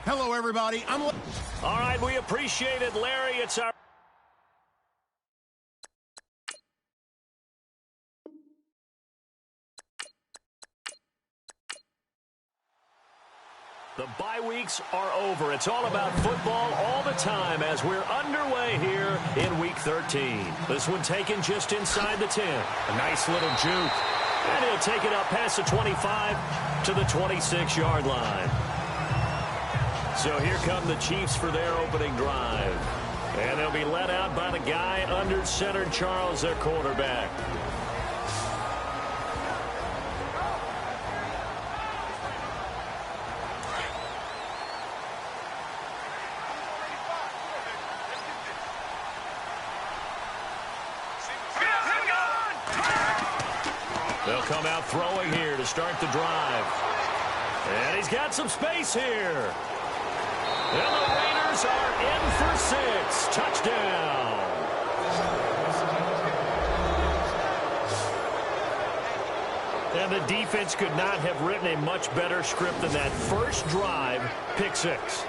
Hello, everybody. All right, we appreciate it, Larry. It's our... The bye weeks are over. It's all about football all the time as we're underway here in Week 13. This one taken just inside the 10. A nice little juke. And he'll take it up past the 25 to the 26-yard line. So here come the Chiefs for their opening drive. And they'll be led out by the guy under center, Charles, their quarterback. They'll come out throwing here to start the drive. And he's got some space here. And the Raiders are in for 6. Touchdown. And the defense could not have written a much better script than that first drive, pick 6.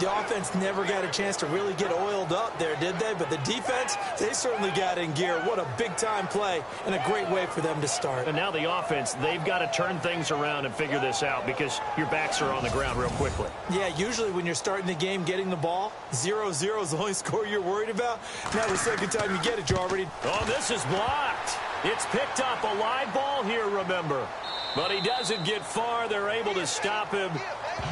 The offense never got a chance to really get oiled up there, did they? But the defense, they certainly got in gear. What a big-time play and a great way for them to start. And now the offense, they've got to turn things around and figure this out because your backs are on the ground real quickly. Yeah, usually when you're starting the game getting the ball, 0-0 is the only score you're worried about. Now the second time you get it, you're already... Oh, this is blocked. It's picked up. A live ball here, remember. But he doesn't get far. They're able to stop him.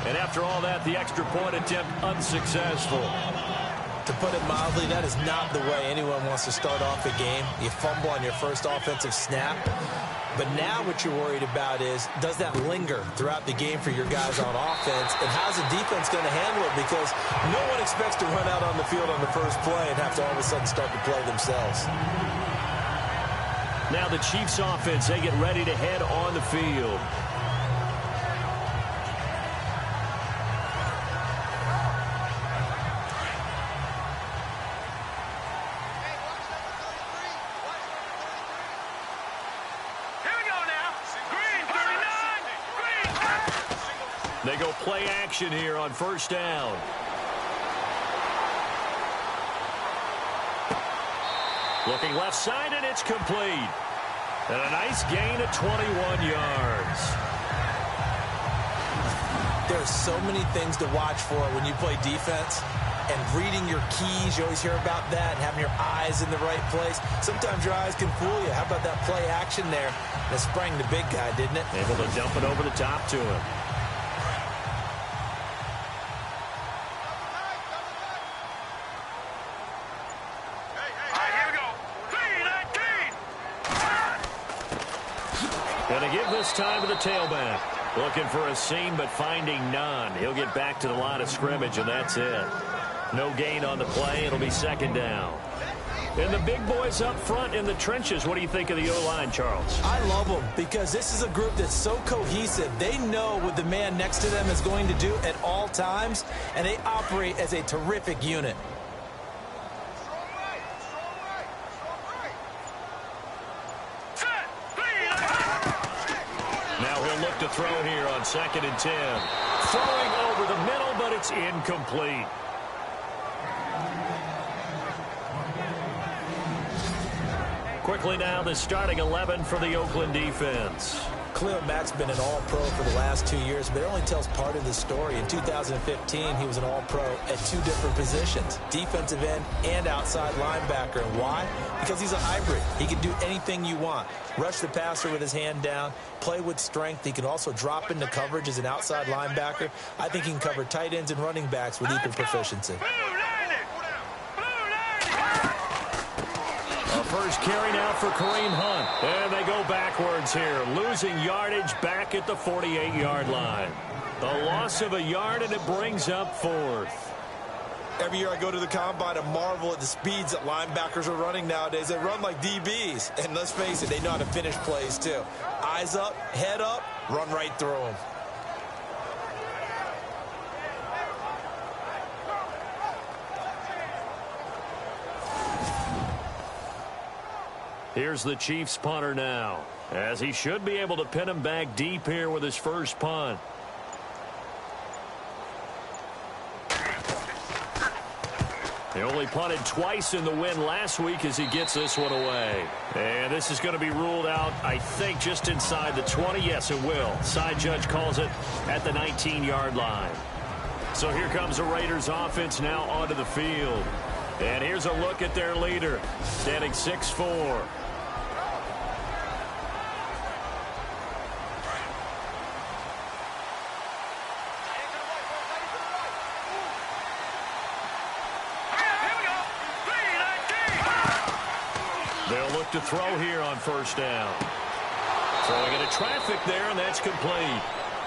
And after all that, the extra point attempt unsuccessful. To put it mildly, that is not the way anyone wants to start off a game. You fumble on your first offensive snap. But now what you're worried about is, does that linger throughout the game for your guys on offense? And how's the defense going to handle it? Because no one expects to run out on the field on the first play and have to all of a sudden start to play themselves. Now the Chiefs offense, they get ready to head on the field. They go play action here on first down. Looking left side, and it's complete. And a nice gain of 21 yards. There's so many things to watch for when you play defense. And reading your keys, you always hear about that, and having your eyes in the right place. Sometimes your eyes can fool you. How about that play action there? That sprang the big guy, didn't it? Able to dump it over the top to him. Going to give this time to the tailback. Looking for a seam, but finding none. He'll get back to the line of scrimmage, and that's it. No gain on the play. It'll be second down. And the big boys up front in the trenches. What do you think of the O-line, Charles? I love them because this is a group that's so cohesive. They know what the man next to them is going to do at all times, and they operate as a terrific unit. Look to throw here on 2nd and 10. Throwing over the middle, but it's incomplete. Quickly now, the starting 11 for the Oakland defense. Khalil Mack's been an all-pro for the last 2 years, but it only tells part of the story. In 2015, he was an all-pro at 2 different positions, defensive end and outside linebacker. And why? Because he's a hybrid. He can do anything you want. Rush the passer with his hand down, play with strength. He can also drop into coverage as an outside linebacker. I think he can cover tight ends and running backs with equal proficiency. First carry now for Kareem Hunt. And they go backwards here, losing yardage back at the 48-yard line. A loss of a yard, and it brings up 4th. Every year I go to the combine and marvel at the speeds that linebackers are running nowadays. They run like DBs. And let's face it, they know how to finish plays too. Eyes up, head up, run right through them. Here's the Chiefs punter now, as he should be able to pin him back deep here with his first punt. They only punted twice in the win last week as he gets this one away. And this is going to be ruled out, I think, just inside the 20. Yes, it will. Side judge calls it at the 19-yard line. So here comes the Raiders offense now onto the field. And here's a look at their leader, standing 6'4". They'll look to throw here on first down. Throwing into traffic there, and that's complete.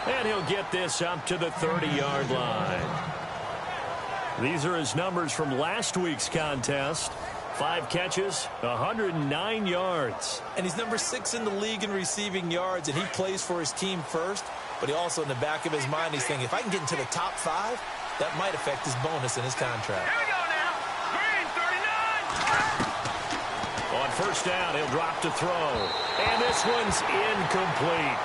And he'll get this up to the 30-yard line. These are his numbers from last week's contest. 5 catches, 109 yards. And he's number 6 in the league in receiving yards, and he plays for his team first. But he also, in the back of his mind, he's thinking, if I can get into the top 5, that might affect his bonus in his contract. Here we go now. Green, 39. On first down, he'll drop to throw. And this one's incomplete.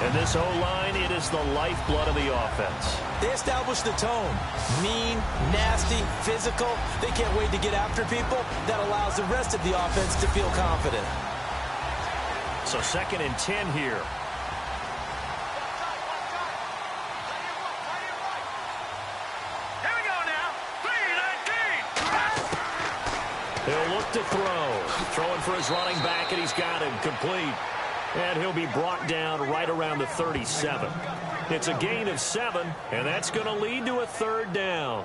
And this O-line, it is the lifeblood of the offense. They establish the tone. Mean, nasty, physical. They can't wait to get after people. That allows the rest of the offense to feel confident. So 2nd and 10 here. Here we go now. 3-19. He'll look to throw. Throwing for his running back, and he's got him complete. And he'll be brought down right around the 37. It's a gain of 7, and that's going to lead to a 3rd down.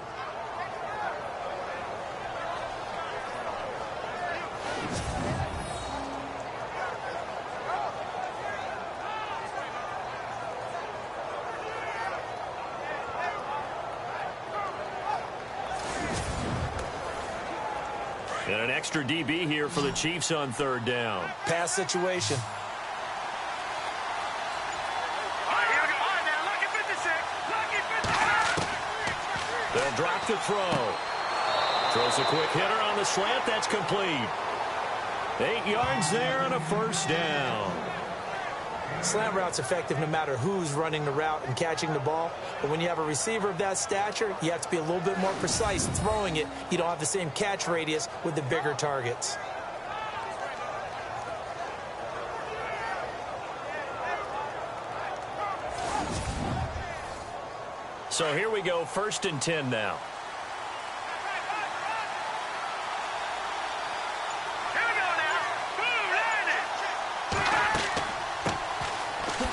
And an extra DB here for the Chiefs on 3rd down. Pass situation. They'll drop to throw. Throws a quick hitter on the slant. That's complete. 8 yards there and a 1st down. Slant route's effective no matter who's running the route and catching the ball. But when you have a receiver of that stature, you have to be a little bit more precise in throwing it. You don't have the same catch radius with the bigger targets. So here we go, 1st and 10 now. Here we go now. Boom,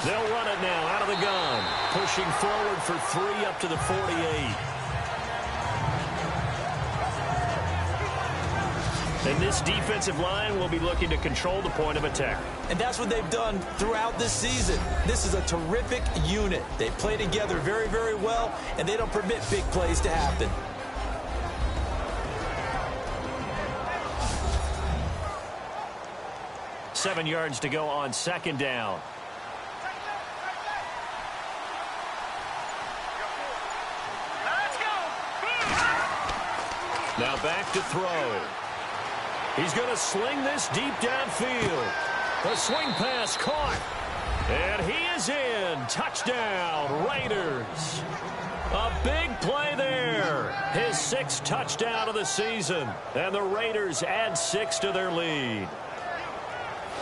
They'll run it now out of the gun. Pushing forward for 3 up to the 48. And this defensive line will be looking to control the point of attack. And that's what they've done throughout this season. This is a terrific unit. They play together very, very well, and they don't permit big plays to happen. Seven yards to go on 2nd down. Let's go. Now back to throw. He's going to sling this deep downfield. The swing pass caught. And he is in. Touchdown, Raiders. A big play there. His 6th touchdown of the season. And the Raiders add 6 to their lead.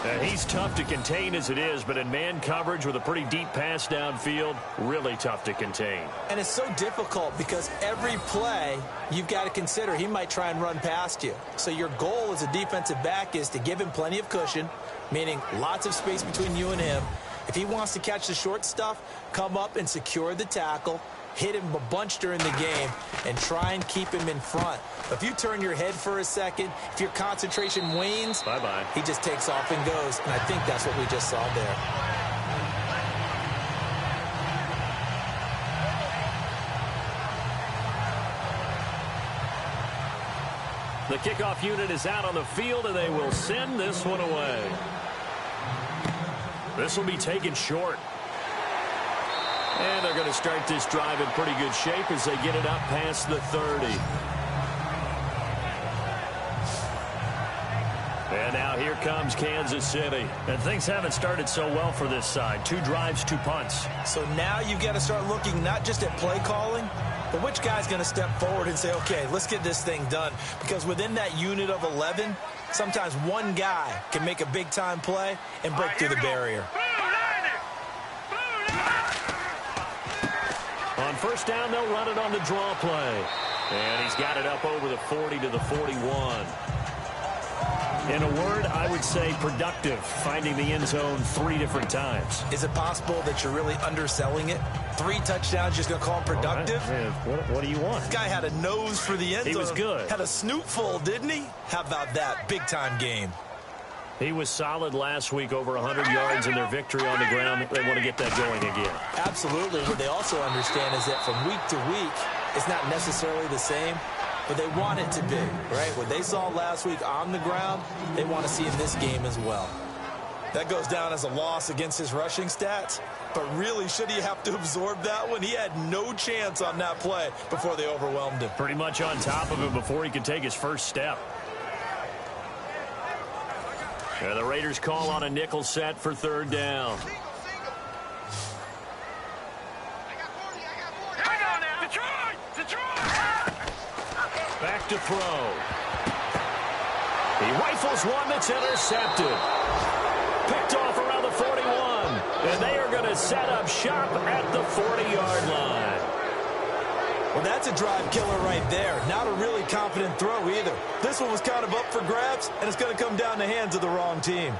And he's tough to contain as it is, but in man coverage with a pretty deep pass downfield, really tough to contain. And it's so difficult because every play you've got to consider he might try and run past you. So your goal as a defensive back is to give him plenty of cushion, meaning lots of space between you and him. If he wants to catch the short stuff, come up and secure the tackle, hit him a bunch during the game, and try and keep him in front. If you turn your head for a second, if your concentration wanes, bye-bye. He just takes off and goes, and I think that's what we just saw there. The kickoff unit is out on the field, and they will send this one away. This will be taken short. And they're going to start this drive in pretty good shape as they get it up past the 30. And now here comes Kansas City. And things haven't started so well for this side. 2 drives, 2 punts. So now you've got to start looking not just at play calling, but which guy's going to step forward and say, okay, let's get this thing done. Because within that unit of 11, sometimes one guy can make a big-time play and break through the barrier. On first down, they'll run it on the draw play. And he's got it up over the 40 to the 41. In a word, I would say productive, finding the end zone 3 different times. Is it possible that you're really underselling it? 3 touchdowns, just going to call him productive? What do you want? This guy had a nose for the end zone. He was good. Had a snootful, didn't he? How about that? Big-time game. He was solid last week, over 100 yards in their victory on the ground. They want to get that going again. Absolutely. What they also understand is that from week to week, it's not necessarily the same, but they want it to be, right? What they saw last week on the ground, they want to see in this game as well. That goes down as a loss against his rushing stats, but really, should he have to absorb that one? He had no chance on that play before they overwhelmed him. Pretty much on top of him before he could take his first step. And the Raiders call on a nickel set for 3rd down. Back to throw. He rifles one that's intercepted. Picked off around the 41. And they are going to set up shop at the 40-yard line. Well, that's a drive killer right there. Not a really confident throw either. This one was kind of up for grabs, and it's going to come down the hands of the wrong team.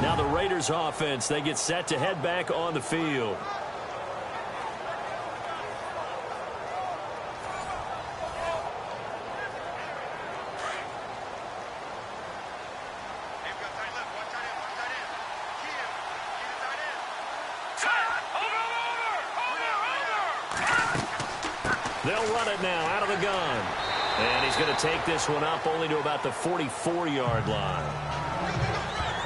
Now the Raiders offense, they get set to head back on the field. They'll run it now out of the gun. And he's going to take this one up only to about the 44-yard line.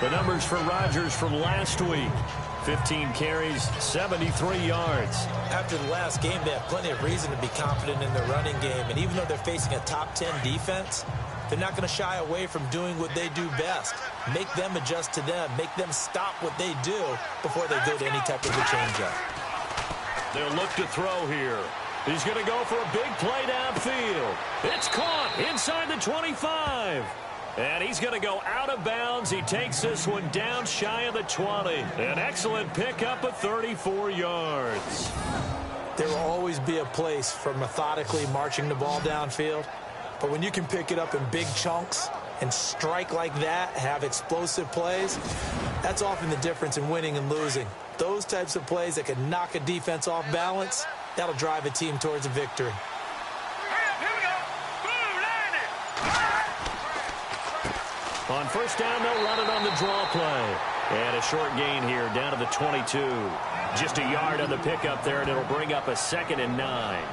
The numbers for Rodgers from last week: 15 carries, 73 yards. After the last game, they have plenty of reason to be confident in their running game. And even though they're facing a top 10 defense, they're not going to shy away from doing what they do best. Make them adjust to them. Make them stop what they do before they go to any type of a change-up. They'll look to throw here. He's going to go for a big play downfield. It's caught inside the 25. And he's going to go out of bounds. He takes this one down shy of the 20. An excellent pickup of 34 yards. There will always be a place for methodically marching the ball downfield. But when you can pick it up in big chunks and strike like that, have explosive plays, that's often the difference in winning and losing. Those types of plays that can knock a defense off balance, that'll drive a team towards a victory. On first down, they'll run it on the draw play. And a short gain here down to the 22. Just a yard on the pickup there, and it'll bring up a 2nd and 9.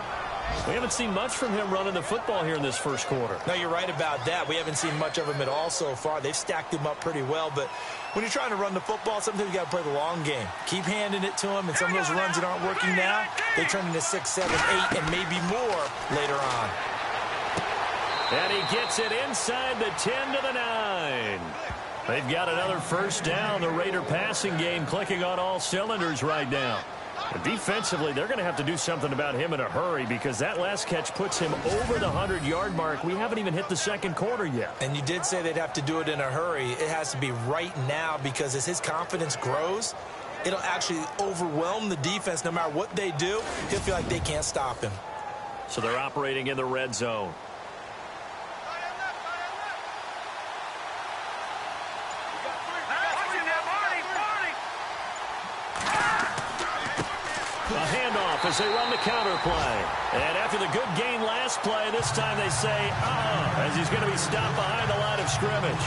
We haven't seen much from him running the football here in this first quarter. No, you're right about that. We haven't seen much of him at all so far. They've stacked him up pretty well, but when you're trying to run the football, sometimes you got to play the long game. Keep handing it to him, and some of those runs that aren't working now, they turn into 6, 7, 8, and maybe more later on. And he gets it inside the 10 to the 9. They've got another first down. The Raider passing game clicking on all cylinders right now. But defensively, they're going to have to do something about him in a hurry because that last catch puts him over the 100-yard mark. We haven't even hit the second quarter yet. And you did say they'd have to do it in a hurry. It has to be right now because as his confidence grows, it'll actually overwhelm the defense. No matter what they do, he'll feel like they can't stop him. So they're operating in the red zone. A handoff as they run the counter play. And after the good gain last play, this time they say, as he's going to be stopped behind the line of scrimmage.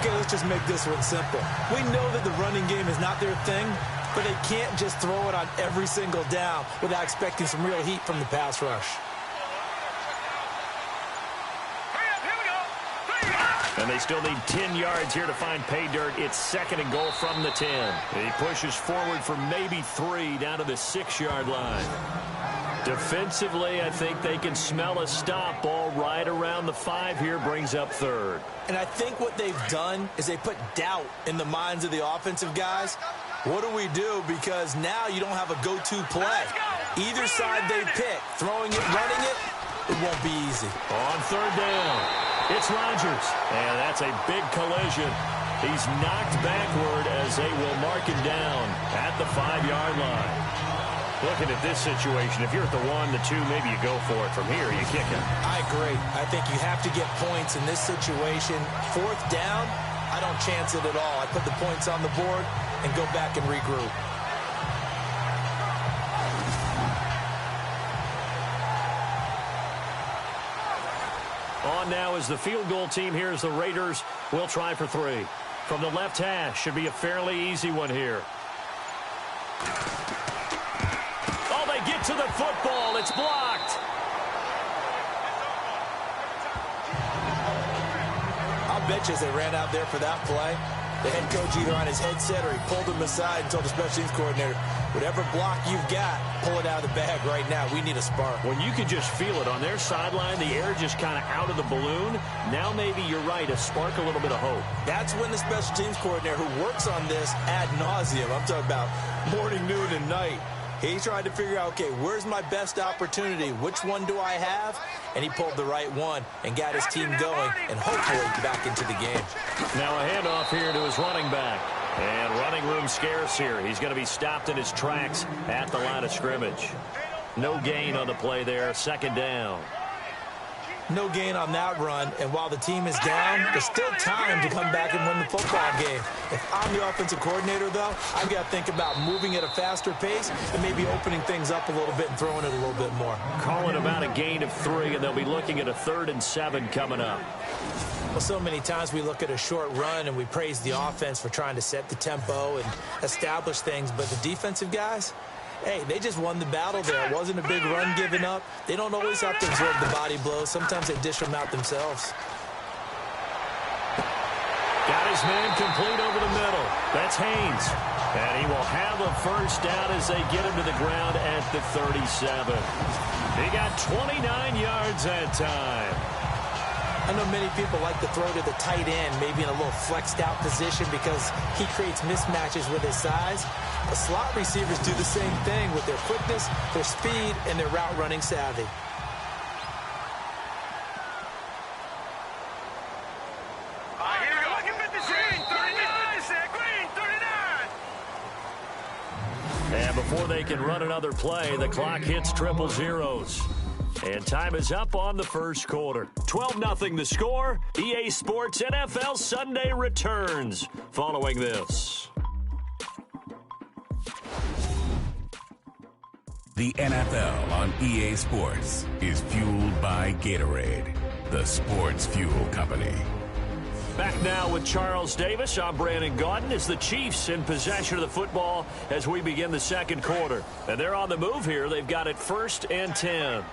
Okay, let's just make this one simple. We know that the running game is not their thing, but they can't just throw it on every single down without expecting some real heat from the pass rush. Hurry up, here we go. And they still need 10 yards here to find pay dirt. It's 2nd and goal from the 10. He pushes forward for maybe 3 down to the 6-yard line. Defensively, I think they can smell a stop. Ball right around the 5 here, brings up 3rd. And I think what they've done is they put doubt in the minds of the offensive guys. What do we do? Because now you don't have a go-to play. Either side they pick, throwing it, running it, it won't be easy. On 3rd down, it's Rodgers. And that's a big collision. He's knocked backward as they will mark him down at the 5-yard line. Looking at this situation, if you're at the 1, the 2, maybe you go for it. From here, you kick it. I agree. I think you have to get points in this situation. 4th down, I don't chance it at all. I put the points on the board and go back and regroup. On now is the field goal team. Here's the Raiders. We'll try for 3. From the left hash, should be a fairly easy one here. Oh, they get to the football. It's blocked. I'll bet you as they ran out there for that play, the head coach either on his headset or he pulled him aside and told the special teams coordinator, whatever block you've got, pull it out of the bag right now. We need a spark. When you could just feel it on their sideline, the air just kind of out of the balloon. Now maybe you're right, a spark, a little bit of hope. That's when the special teams coordinator who works on this ad nauseum, I'm talking about morning, noon, and night, he tried to figure out, okay, where's my best opportunity? Which one do I have? And he pulled the right one and got his team going and hopefully back into the game. Now a handoff here to his running back. And running room scarce here. He's going to be stopped in his tracks at the line of scrimmage. No gain on the play there. 2nd down. No gain on that run, and while the team is down, there's still time to come back and win the football game. If I'm the offensive coordinator, though, I've got to think about moving at a faster pace and maybe opening things up a little bit and throwing it a little bit more. Calling about a gain of 3, and they'll be looking at a 3rd and 7 coming up. Well, so many times we look at a short run and we praise the offense for trying to set the tempo and establish things, but the defensive guys, hey, they just won the battle there. It wasn't a big run given up. They don't always have to absorb the body blows. Sometimes they dish them out themselves. Got his man complete over the middle. That's Haynes. And he will have a 1st down as they get him to the ground at the 37. He got 29 yards that time. I know many people like to throw to the tight end, maybe in a little flexed out position because he creates mismatches with his size. The slot receivers do the same thing with their quickness, their speed, and their route running savvy. Here we go. Looking at the green, 39. Green, 39. And before they can run another play, the clock hits triple zeros. And time is up on the 1st quarter. 12-0 the score. EA Sports NFL Sunday returns following this. The NFL on EA Sports is fueled by Gatorade, the sports fuel company. Back now with Charles Davis. I'm Brandon Gaudin as the Chiefs in possession of the football as we begin the 2nd quarter. And they're on the move here. They've got it 1st and 10.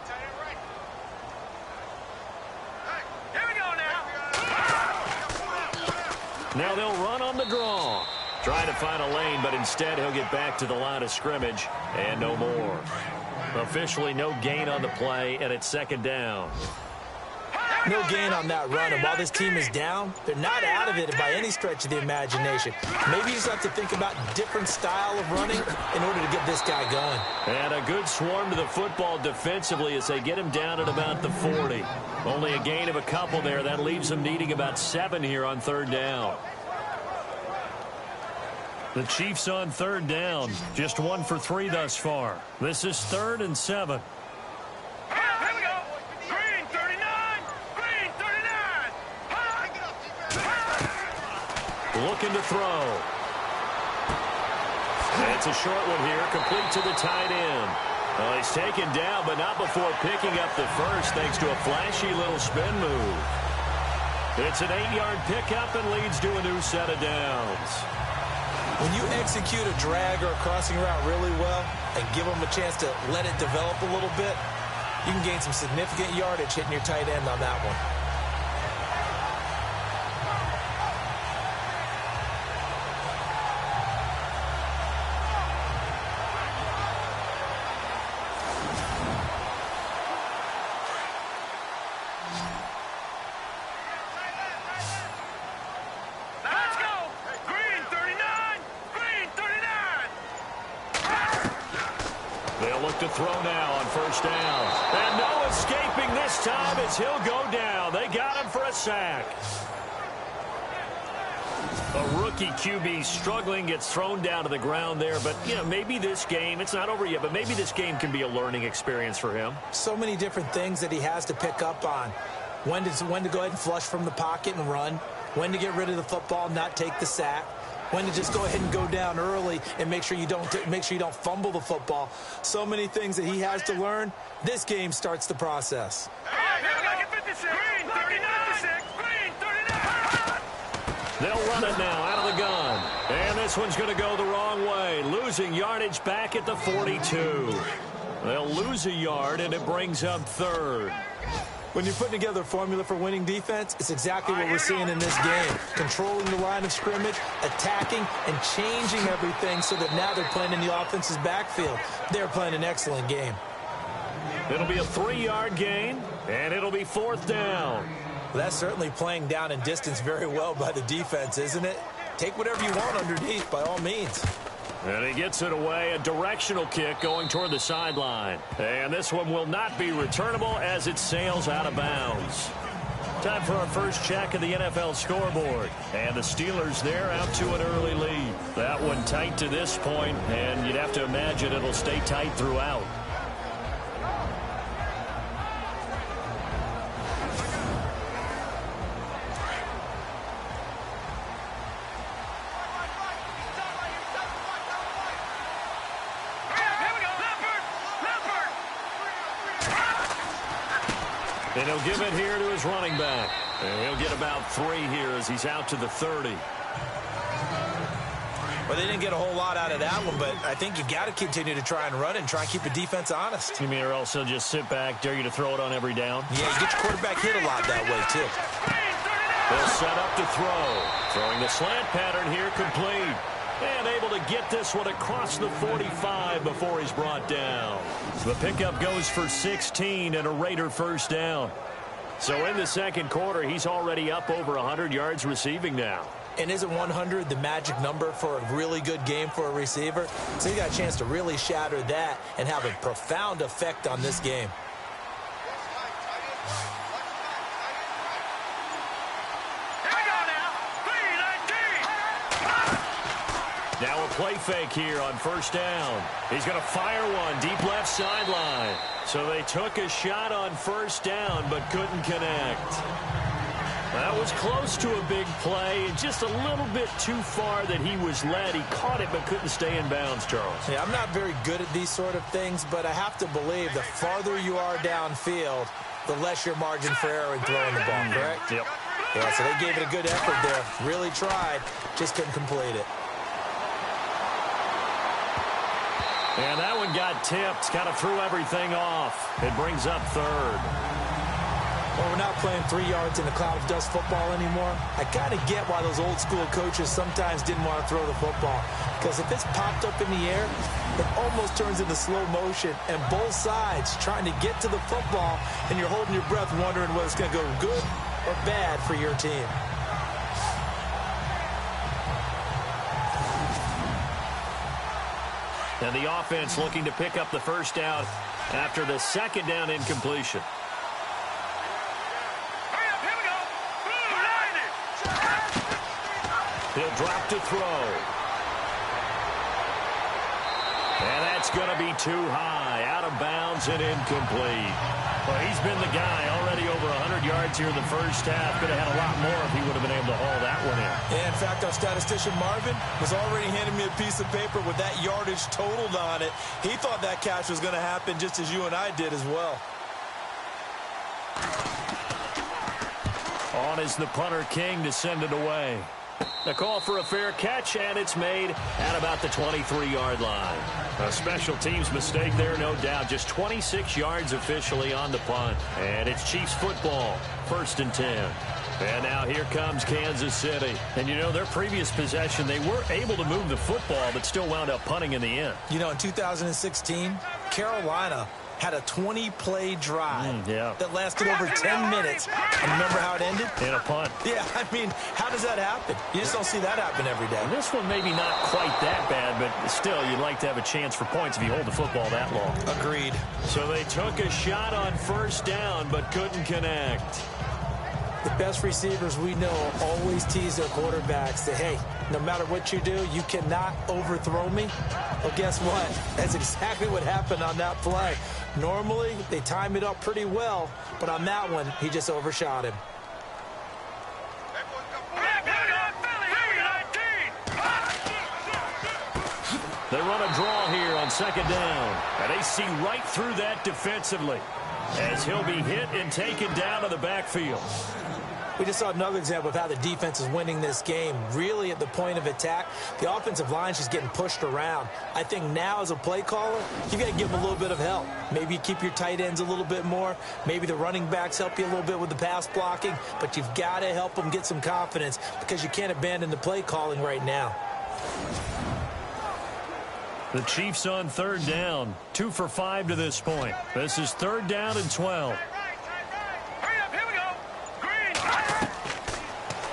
Now they'll run on the draw. Trying to find a lane, but instead he'll get back to the line of scrimmage and no more. Officially no gain on the play, and it's 2nd down. No gain on that run, and while this team is down, they're not out of it by any stretch of the imagination. Maybe you just have to think about a different style of running in order to get this guy going. And a good swarm to the football defensively as they get him down at about the 40. Only a gain of a couple there. That leaves them needing about 7 here on 3rd down. The Chiefs on 3rd down. Just 1 for 3 thus far. This is 3rd and 7. Looking to throw. It's a short one here, complete to the tight end. Well, he's taken down, but not before picking up the 1st thanks to a flashy little spin move. It's an 8-yard pickup and leads to a new set of downs. When you execute a drag or a crossing route really well and give them a chance to let it develop a little bit, you can gain some significant yardage hitting your tight end on that one. throw now on first down. And no escaping this time as he'll go down. They got him for a sack. A rookie QB struggling, gets thrown down to the ground there. But, you know, maybe this game, it's not over yet, but maybe this game can be a learning experience for him. So many different things that he has to pick up on. When to go ahead and flush from the pocket and run. When to get rid of the football, not take the sack. When to just go ahead and go down early and make sure you don't fumble the football. So many things that he has to learn. This game starts the process. They'll run it now out of the gun. And this one's going to go the wrong way. Losing yardage back at the 42. They'll lose a yard, and it brings up third. When you're putting together a formula for winning defense, it's exactly what we're seeing in this game. Controlling the line of scrimmage, attacking, and changing everything so that now they're playing in the offense's backfield. They're playing an excellent game. It'll be a 3-yard gain, and it'll be fourth down. Well, that's certainly playing down and distance very well by the defense, isn't it? Take whatever you want underneath, by all means. And he gets it away, a directional kick going toward the sideline. And this one will not be returnable as it sails out of bounds. Time for our first check of the NFL scoreboard. And the Steelers there out to an early lead. That one tight to this point, and you'd have to imagine it'll stay tight throughout. And he'll give it here to his running back. And he'll get about 3 here as he's out to the 30. Well, they didn't get a whole lot out of that one, but I think you got to continue to try and run and try and keep the defense honest. You mean or else he'll just sit back, dare you to throw it on every down? Yeah, you get your quarterback hit a lot that way, too. They'll set up to throw. Throwing the slant pattern here, complete. And able to get this one across the 45 before he's brought down. The pickup goes for 16 and a Raider first down. So in the second quarter, he's already up over 100 yards receiving now. And isn't 100 the magic number for a really good game for a receiver? So you got a chance to really shatter that and have a profound effect on this game. Now a play fake here on first down. He's going to fire one deep left sideline. So they took a shot on first down but couldn't connect. That was close to a big play. Just a little bit too far that he was led. He caught it but couldn't stay in bounds, Charles. Yeah, I'm not very good at these sort of things, but I have to believe the farther you are downfield, the less your margin for error in throwing the ball, correct? Yep. Yeah, so they gave it a good effort there. Really tried, just couldn't complete it. And that one got tipped, kind of threw everything off. It brings up third. Well, we're not playing 3 yards in a cloud of dust football anymore. I kind of get why those old school coaches sometimes didn't want to throw the football. Because if it's popped up in the air, it almost turns into slow motion. And both sides trying to get to the football, and you're holding your breath wondering whether it's going to go good or bad for your team. And the offense looking to pick up the first down after the second down incompletion. He'll drop to throw. And that's going to be too high. Out of bounds and incomplete. Well, he's been the guy already over 100 yards here in the first half. Could have had a lot more if he would have been able to haul that one in. Yeah, in fact, our statistician Marvin was already handing me a piece of paper with that yardage totaled on it. He thought that catch was going to happen just as you and I did as well. On is the punter King to send it away. The call for a fair catch, and it's made at about the 23-yard line. A special teams mistake there, no doubt. Just 26 yards officially on the punt. And it's Chiefs football, 1st and 10. And now here comes Kansas City. And, you know, their previous possession, they were able to move the football, but still wound up punting in the end. You know, in 2016, Carolina had a 20-play drive yeah. that lasted over 10 minutes. And remember how it ended? In a punt. Yeah, I mean, how does that happen? You just don't see that happen every day. And this one maybe not quite that bad, but still, you'd like to have a chance for points if you hold the football that long. Agreed. So they took a shot on first down, but couldn't connect. The best receivers we know always tease their quarterbacks that, hey, no matter what you do, you cannot overthrow me. Well, guess what? That's exactly what happened on that play. Normally, they time it up pretty well, but on that one, he just overshot him. They run a draw here on second down, and they see right through that defensively as he'll be hit and taken down to the backfield. We just saw another example of how the defense is winning this game. Really at the point of attack, the offensive line is just getting pushed around. I think now as a play caller, you got to give them a little bit of help. Maybe you keep your tight ends a little bit more. Maybe the running backs help you a little bit with the pass blocking. But you've got to help them get some confidence because you can't abandon the play calling right now. The Chiefs on third down, 2 for 5 to this point. This is third down and 12.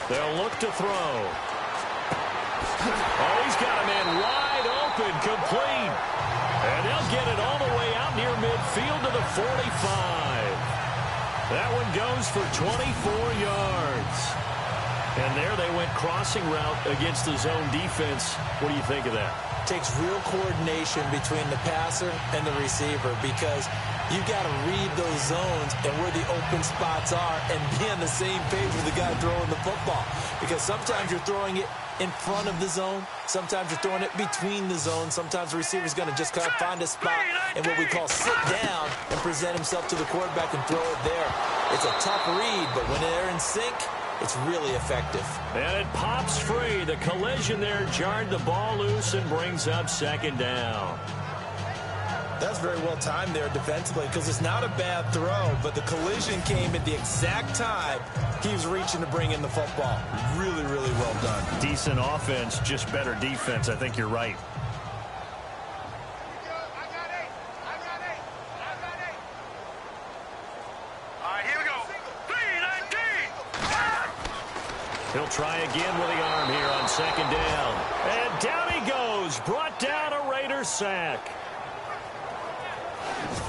They'll look to throw. Oh, he's got a man wide open, complete. And they'll get it all the way out near midfield to the 45. That one goes for 24 yards. And there they went crossing route against the zone defense. What do you think of that? Takes real coordination between the passer and the receiver because you got to read those zones and where the open spots are and be on the same page with the guy throwing the football. Because sometimes you're throwing it in front of the zone. Sometimes you're throwing it between the zones. Sometimes the receiver's going to just kind of find a spot and what we call sit down and present himself to the quarterback and throw it there. It's a tough read, but when they're in sync, it's really effective. And it pops free. The collision there jarred the ball loose and brings up second down. That's very well timed there defensively because it's not a bad throw, but the collision came at the exact time he was reaching to bring in the football. Really, really well done. Decent offense, just better defense. I think you're right. He'll try again with the arm here on second down. And down he goes. Brought down a Raider sack.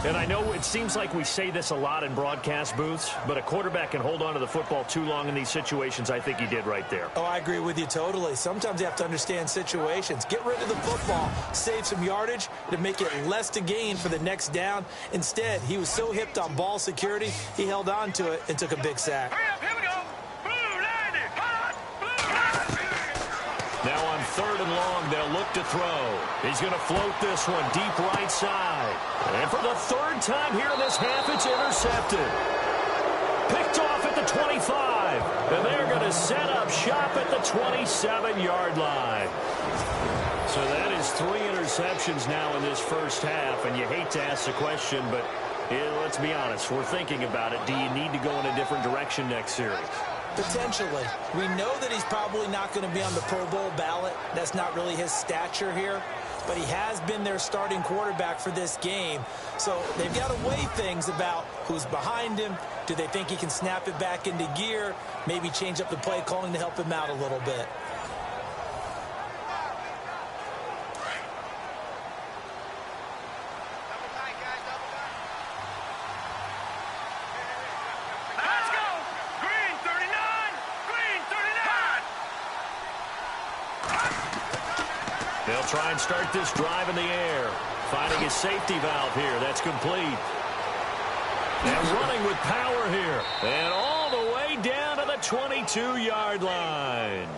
And I know it seems like we say this a lot in broadcast booths, but a quarterback can hold on to the football too long in these situations. I think he did right there. Oh, I agree with you totally. Sometimes you have to understand situations. Get rid of the football, save some yardage to make it less to gain for the next down. Instead, he was so hipped on ball security, he held on to it and took a big sack. Now on third and long, they'll look to throw. He's going to float this one deep right side. And for the third time here in this half, it's intercepted. Picked off at the 25. And they're going to set up shop at the 27-yard line. So that is 3 interceptions now in this first half. And you hate to ask the question, but let's be honest. We're thinking about it. Do you need to go in a different direction next series? Potentially. We know that he's probably not going to be on the Pro Bowl ballot. That's not really his stature here. But he has been their starting quarterback for this game. So they've got to weigh things about who's behind him. Do they think he can snap it back into gear? Maybe change up the play calling to help him out a little bit. They'll try and start this drive in the air. Finding his safety valve here. That's complete. And running with power here. And all the way down to the 22-yard line.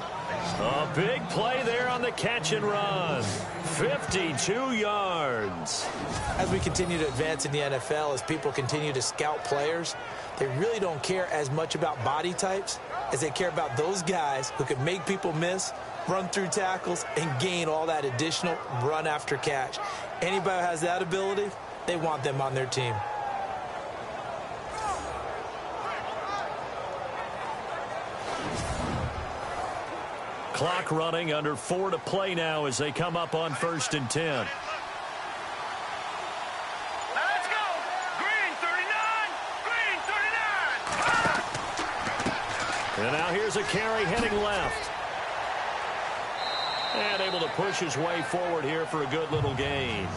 A big play there on the catch and run. 52 yards. As we continue to advance in the NFL, as people continue to scout players, they really don't care as much about body types as they care about those guys who can make people miss, run through tackles, and gain all that additional run after catch. Anybody who has that ability, they want them on their team. Clock running, under 4 to play now as they come up on 1st and 10. Let's go. And now here's a carry heading left. And able to push his way forward here for a good little gain.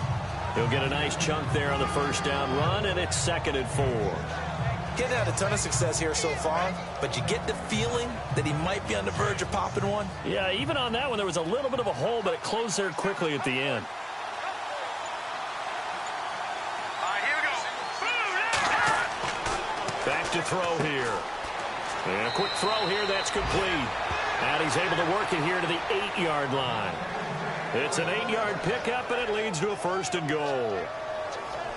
He'll get a nice chunk there on the first down run, and it's 2nd and 4. Getting had a ton of success here so far, but you get the feeling that he might be on the verge of popping one. Yeah, even on that one, there was a little bit of a hole, but it closed there quickly at the end. Here we go. Back to throw here. And a quick throw here, that's complete. And he's able to work it here to the 8-yard line. It's an 8-yard pickup, and it leads to a 1st and goal.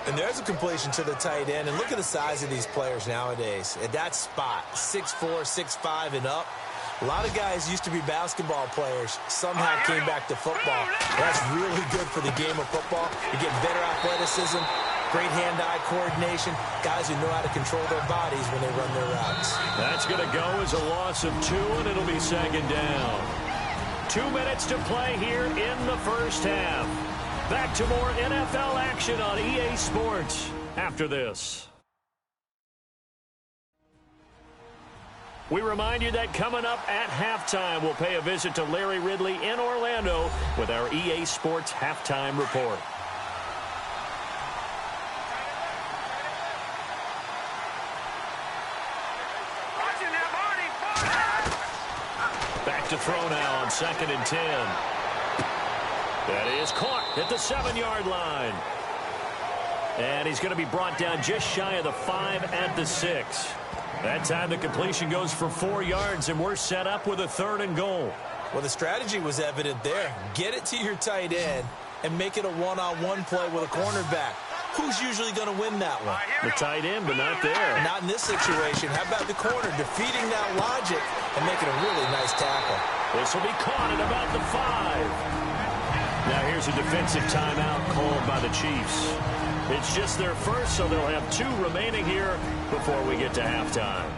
And there's a completion to the tight end. And look at the size of these players nowadays. At that spot, 6'4", 6'5", and up. A lot of guys used to be basketball players. Somehow came back to football. That's really good for the game of football. You get better athleticism, great hand-eye coordination, guys who know how to control their bodies when they run their routes. That's going to go as a loss of 2, and it'll be 2nd down. 2 minutes to play here in the first half. Back to more NFL action on EA Sports after this. We remind you that coming up at halftime, we'll pay a visit to Larry Ridley in Orlando with our EA Sports Halftime Report. Back to throw now on 2nd and 10. That is caught at the 7-yard line. And he's going to be brought down just shy of the 5 at the 6. That time the completion goes for 4 yards, and we're set up with a 3rd and goal. Well, the strategy was evident there. Get it to your tight end and make it a one-on-one play with a cornerback. Who's usually going to win that one? The tight end, but not there. Not in this situation. How about the corner defeating that logic and making a really nice tackle? This will be caught at about the 5. Now here's a defensive timeout called by the Chiefs. It's just their first, so they'll have 2 remaining here before we get to halftime.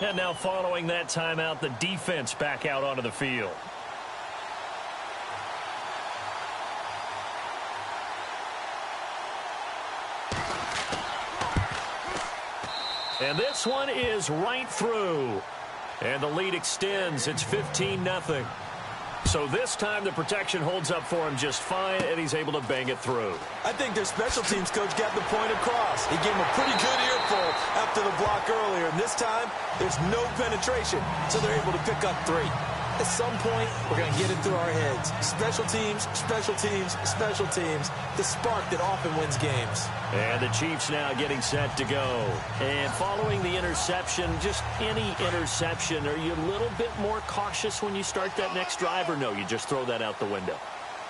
And now following that timeout, the defense back out onto the field. And this one is right through. And the lead extends. It's 15-0. So this time the protection holds up for him just fine, and he's able to bang it through. I think their special teams coach got the point across. He gave him a pretty good earful after the block earlier. And this time, there's no penetration, so they're able to pick up 3. At some point, we're going to get it through our heads. Special teams, special teams, special teams. The spark that often wins games. And the Chiefs now getting set to go. And following the interception, just any interception, are you a little bit more cautious when you start that next drive, or no, you just throw that out the window?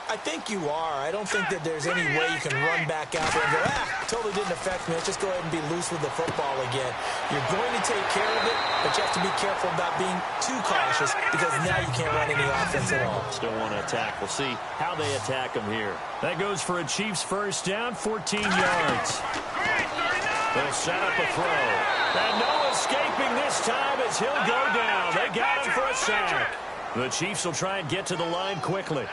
I think you are. I don't think that there's any way you can run back out there and go, totally didn't affect me. Let's just go ahead and be loose with the football again. You're going to take care of it, but you have to be careful about being too cautious because now you can't run any offense at all. Still want to attack. We'll see how they attack him here. That goes for a Chiefs first down, 14 yards. They'll set up a throw. And no escaping this time as he'll go down. They got him for a sack. The Chiefs will try and get to the line quickly.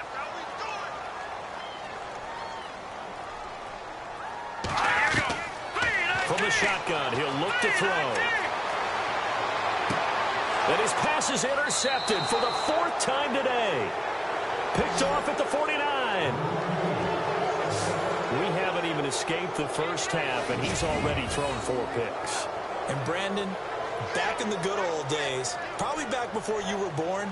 From the shotgun, he'll look to throw. And his pass is intercepted for the 4th time today. Picked off at the 49. We haven't even escaped the first half, and he's already thrown 4 picks. And Brandon, back in the good old days, probably back before you were born,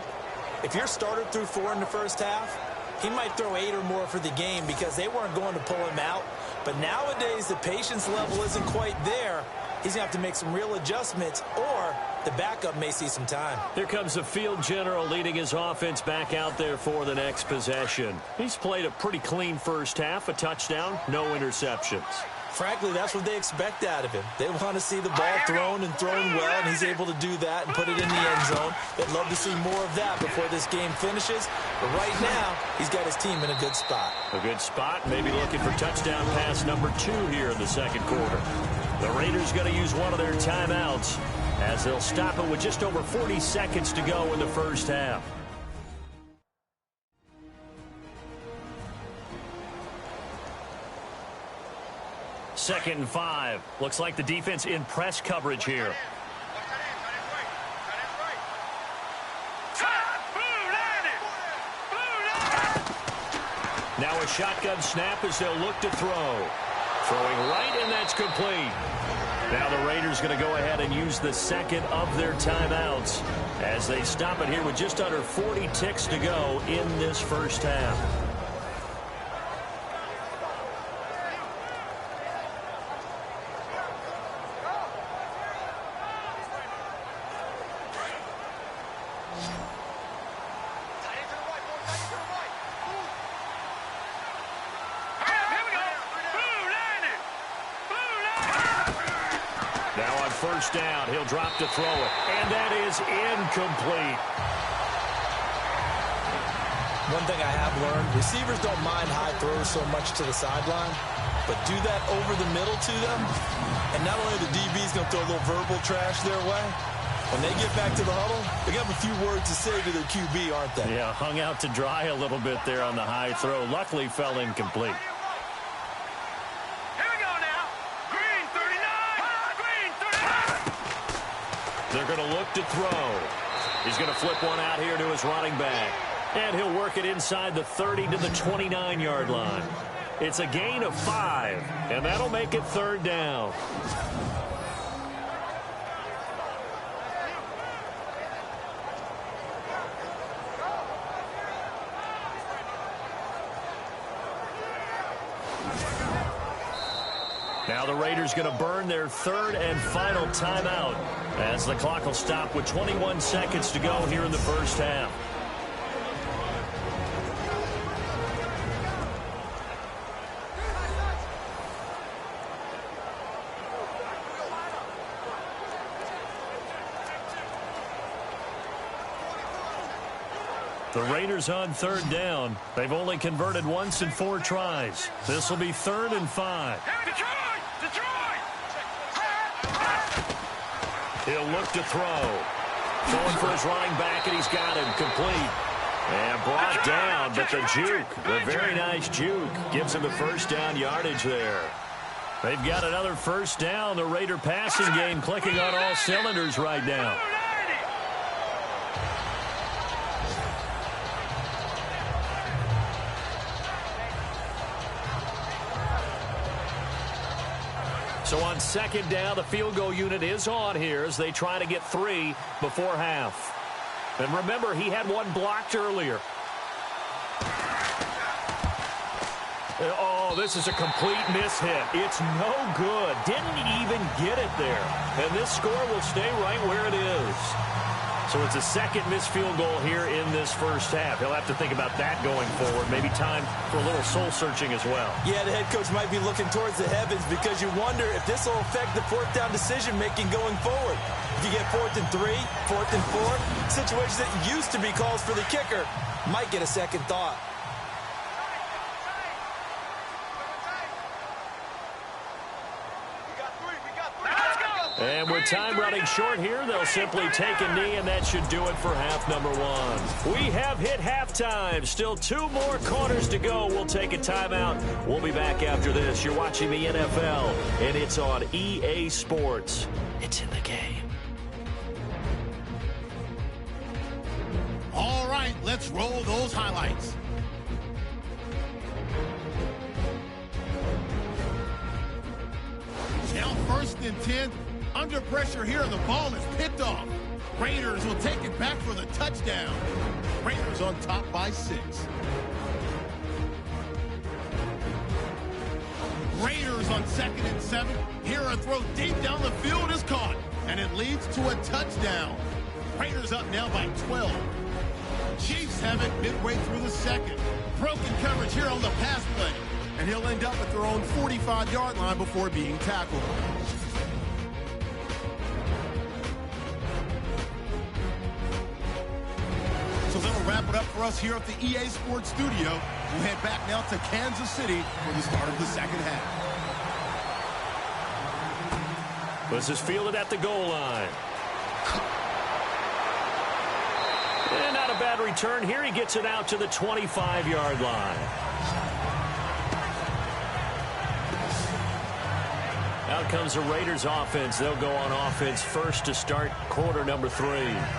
if your starter threw 4 in the first half, he might throw 8 or more for the game because they weren't going to pull him out. But nowadays, the patience level isn't quite there. He's going to have to make some real adjustments, or the backup may see some time. Here comes the field general leading his offense back out there for the next possession. He's played a pretty clean first half, a touchdown, no interceptions. Frankly, that's what they expect out of him. They want to see the ball thrown and thrown well, and he's able to do that and put it in the end zone. They'd love to see more of that before this game finishes. But right now, he's got his team in a good spot. A good spot, maybe looking for touchdown pass number 2 here in the second quarter. The Raiders going to use one of their timeouts as they'll stop it with just over 40 seconds to go in the first half. 2nd and 5. Looks like the defense in press coverage here. Now a shotgun snap as they'll look to throw. Throwing right, and that's complete. Now the Raiders going to go ahead and use the second of their timeouts as they stop it here with just under 40 ticks to go in this first half. First down, he'll drop to throw it, and that is incomplete. One thing I have learned, receivers don't mind high throws so much to the sideline, but do that over the middle to them, and not only the DB's going to throw a little verbal trash their way, when they get back to the huddle, they have a few words to say to their QB, aren't they? Yeah, hung out to dry a little bit there on the high throw. Luckily fell incomplete. They're going to look to throw. He's going to flip one out here to his running back. And he'll work it inside the 30 to the 29-yard line. It's a gain of 5, and that'll make it 3rd down. Now the Raiders going to burn their 3rd and final timeout as the clock will stop with 21 seconds to go here in the first half. The Raiders on 3rd down. They've only converted once in 4 tries. This will be 3rd and 5. He'll look to throw. Throwing for his running back, and he's got him complete. And brought down, but the juke, the very nice juke, gives him the first down yardage there. They've got another first down. The Raider passing game clicking on all cylinders right now. So on 2nd down, the field goal unit is on here as they try to get 3 before half. And remember, he had one blocked earlier. Oh, this is a complete miss-hit. It's no good. Didn't even get it there. And this score will stay right where it is. So it's a second missed field goal here in this first half. He'll have to think about that going forward. Maybe time for a little soul-searching as well. Yeah, the head coach might be looking towards the heavens because you wonder if this will affect the 4th down decision-making going forward. If you get 4th and 3, 4th and 4, situations that used to be calls for the kicker might get a second thought. And with time running short here, they'll simply take a knee, and that should do it for half number 1. We have hit halftime. Still 2 more quarters to go. We'll take a timeout. We'll be back after this. You're watching the NFL, and it's on EA Sports. It's in the game. All right, let's roll those highlights. Now 1st and 10. Under pressure here, the ball is picked off. Raiders will take it back for the touchdown. Raiders on top by 6. Raiders on 2nd and 7. Here a throw deep down the field is caught, and it leads to a touchdown. Raiders up now by 12. Chiefs have it midway through the 2nd. Broken coverage here on the pass play, and he'll end up at their own 45-yard line before being tackled. So that'll wrap it up for us here at the EA Sports Studio. We'll head back now to Kansas City for the start of the 2nd half. This is fielded at the goal line. And not a bad return here. He gets it out to the 25-yard line. Out comes the Raiders offense. They'll go on offense first to start quarter number 3.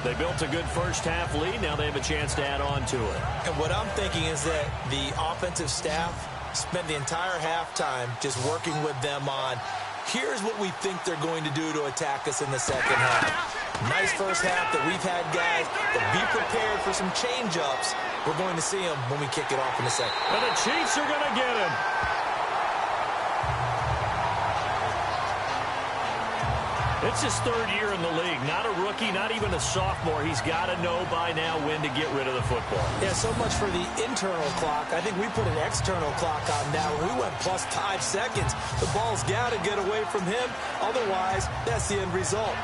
They built a good first half lead. Now they have a chance to add on to it. And what I'm thinking is that the offensive staff spent the entire halftime just working with them on, here's what we think they're going to do to attack us in the second half. Nice first half that we've had, guys, but be prepared for some change-ups. We're going to see them when we kick it off in a second. And the Chiefs are going to get him. It's his 3rd year in the league. Not a rookie, not even a sophomore. He's got to know by now when to get rid of the football. Yeah, so much for the internal clock. I think we put an external clock on now. We went plus 5 seconds. The ball's got to get away from him. Otherwise, that's the end result.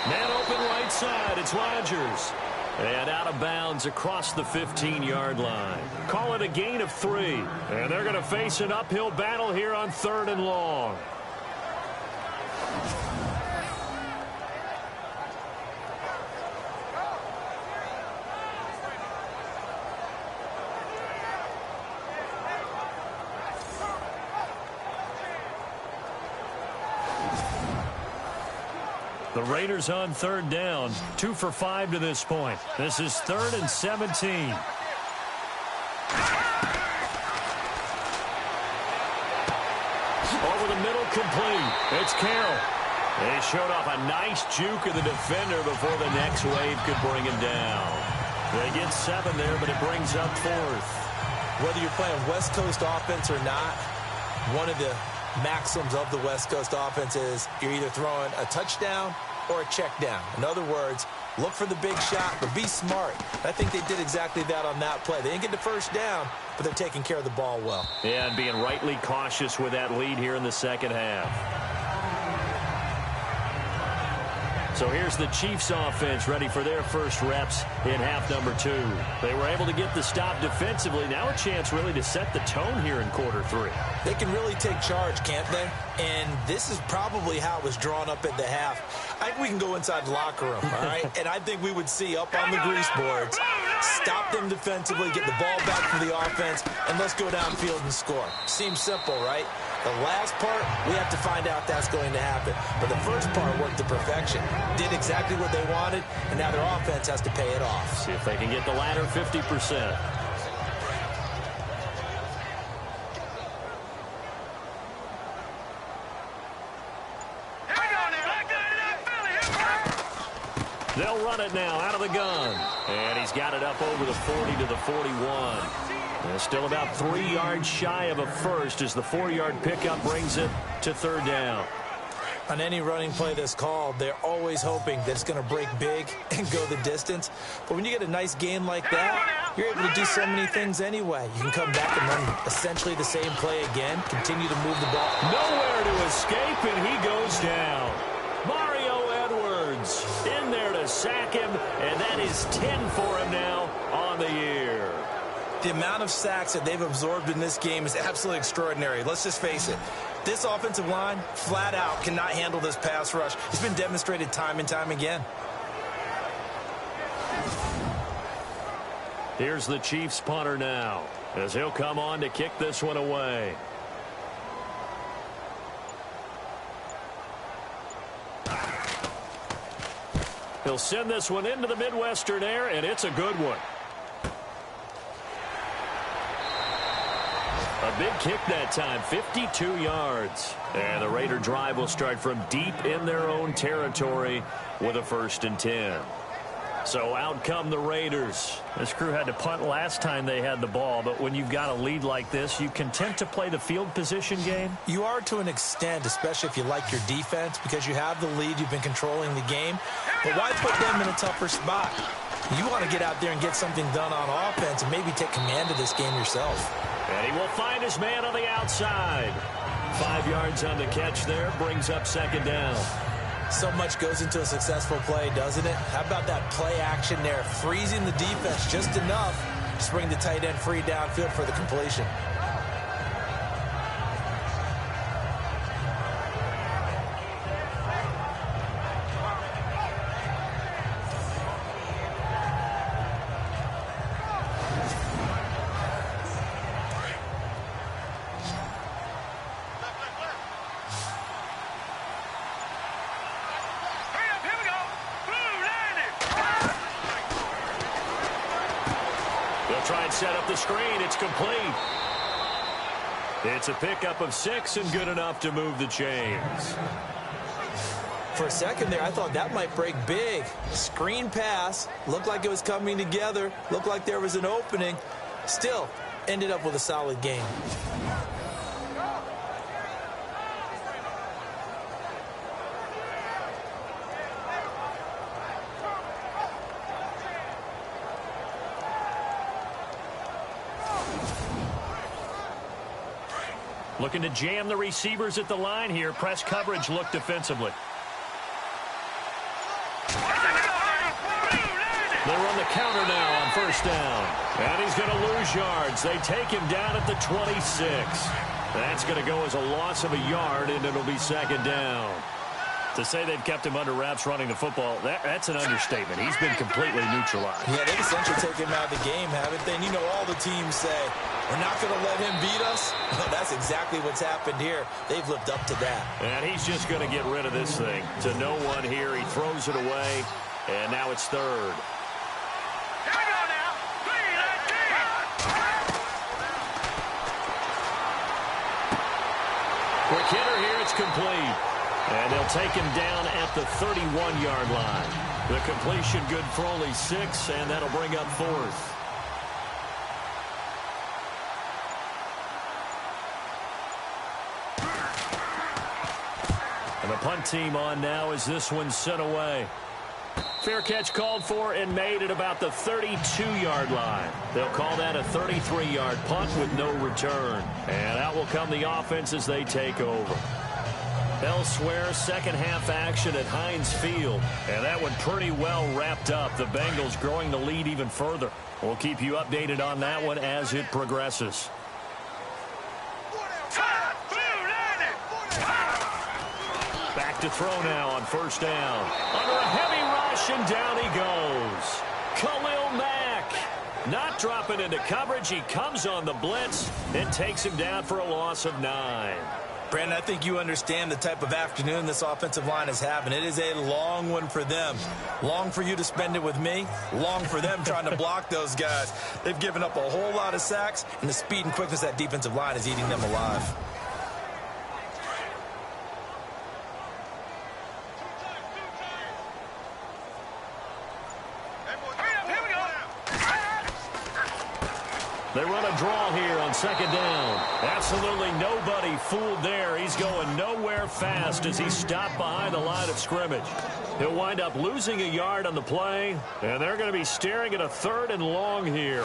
Man open right side. It's Rodgers. And out of bounds across the 15-yard line. Call it a gain of 3. And they're going to face an uphill battle here on 3rd and long. The Raiders on 3rd down. 2 for 5 to this point. This is 3rd and 17. Over the middle, complete. It's Carroll. They showed off a nice juke of the defender before the next wave could bring him down. They get 7 there, but it brings up 4th. Whether you're playing West Coast offense or not, one of the maxims of the West Coast offense is you're either throwing a touchdown or a check down. In other words, look for the big shot, but be smart. I think they did exactly that on that play. They didn't get the first down, but they're taking care of the ball well. Yeah, and being rightly cautious with that lead here in the second half. So here's the Chiefs offense ready for their first reps in half number 2. They were able to get the stop defensively. Now a chance really to set the tone here in quarter 3. They can really take charge, can't they? And this is probably how it was drawn up at the half. I think we can go inside the locker room, all right? And I think we would see up on the grease boards, stop them defensively, get the ball back for the offense, and let's go downfield and score. Seems simple, right? The last part, we have to find out that's going to happen. But the first part worked to perfection. Did exactly what they wanted, and now their offense has to pay it off. See if they can get the latter 50%. They'll run it now out of the gun. And he's got it up over the 40 to the 41. And still about 3 yards shy of a first as the 4-yard pickup brings it to 3rd down. On any running play that's called, they're always hoping that it's going to break big and go the distance. But when you get a nice gain like that, you're able to do so many things anyway. You can come back and run essentially the same play again, continue to move the ball. Nowhere to escape, and he goes down. Mario Edwards in there to sack him, and that is 10 for him now on the year. The amount of sacks that they've absorbed in this game is absolutely extraordinary. Let's just face it. This offensive line, flat out, cannot handle this pass rush. It's been demonstrated time and time again. Here's the Chiefs punter now, as he'll come on to kick this one away. He'll send this one into the Midwestern air, and it's a good one. A big kick that time, 52 yards. And the Raider drive will start from deep in their own territory with a 1st and 10. So out come the Raiders. This crew had to punt last time they had the ball, but when you've got a lead like this, you content to play the field position game? You are to an extent, especially if you like your defense, because you have the lead, you've been controlling the game. But why put them in a tougher spot? You want to get out there and get something done on offense and maybe take command of this game yourself. And he will find his man on the outside. 5 yards on the catch there, brings up 2nd down. So much goes into a successful play, doesn't it? How about that play action there, freezing the defense just enough to bring the tight end free downfield for the completion. Try and set up the screen. It's complete. It's a pickup of 6 and good enough to move the chains. For a second there, I thought that might break big. Screen pass. Looked like it was coming together. Looked like there was an opening. Still, ended up with a solid game. Looking to jam the receivers at the line here. Press coverage look defensively. They run the counter now on first down. And he's going to lose yards. They take him down at the 26. That's going to go as a loss of a yard, and it'll be second down. To say they've kept him under wraps running the football, that's an understatement. He's been completely neutralized. Yeah, they've essentially taken him out of the game, haven't they? And you know all the teams say, we're not going to let him beat us. Well, that's exactly what's happened here. They've lived up to that. And he's just going to get rid of this thing. To no one here. He throws it away, and now it's third. Here we go now. Quick hitter here. It's complete. And they'll take him down at the 31-yard line. The completion good for only 6, and that'll bring up fourth. And the punt team on now as this one's sent away. Fair catch called for and made at about the 32-yard line. They'll call that a 33-yard punt with no return. And out will come the offense as they take over. Elsewhere, second half action at Heinz Field. And that one pretty well wrapped up. The Bengals growing the lead even further. We'll keep you updated on that one as it progresses. Back to throw now on first down. Under a heavy rush, and down he goes. Khalil Mack. Not dropping into coverage. He comes on the blitz and takes him down for a loss of 9. Brandon, I think you understand the type of afternoon this offensive line is having. It is a long one for them. Long for you to spend it with me. Long for them trying to block those guys. They've given up a whole lot of sacks, and the speed and quickness of that defensive line is eating them alive. They run a draw here on second down. Absolutely nobody fooled there. He's going nowhere fast as he's stopped behind the line of scrimmage. He'll wind up losing a yard on the play, and they're going to be staring at a 3rd and long here.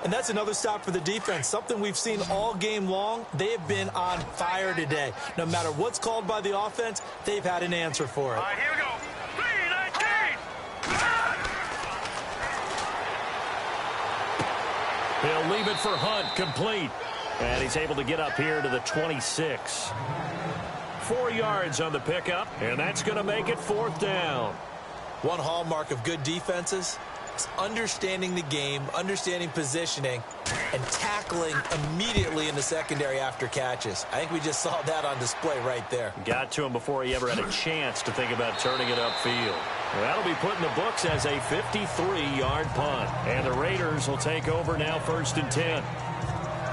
And that's another stop for the defense, something we've seen all game long. They have been on fire today. No matter what's called by the offense, they've had an answer for it. All right, here we go. 3-19. He'll leave it for Hunt, complete. And he's able to get up here to the 26. 4 yards on the pickup, and that's going to make it 4th down. One hallmark of good defenses is understanding the game, understanding positioning, and tackling immediately in the secondary after catches. I think we just saw that on display right there. Got to him before he ever had a chance to think about turning it upfield. Well, that'll be put in the books as a 53-yard punt. And the Raiders will take over now 1st and 10.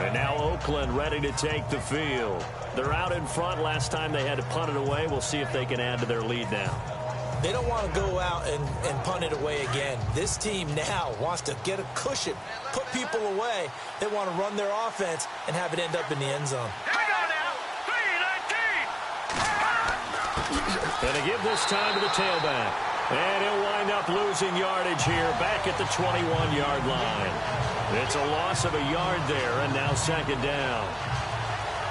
And now Oakland ready to take the field. They're out in front. Last time they had to punt it away. We'll see if they can add to their lead now. They don't want to go out and punt it away again. This team now wants to get a cushion, put people away. They want to run their offense and have it end up in the end zone. Here we go now. 3-19. And they give this time to the tailback. And he'll wind up losing yardage here back at the 21-yard line. It's a loss of a yard there, and now 2nd down.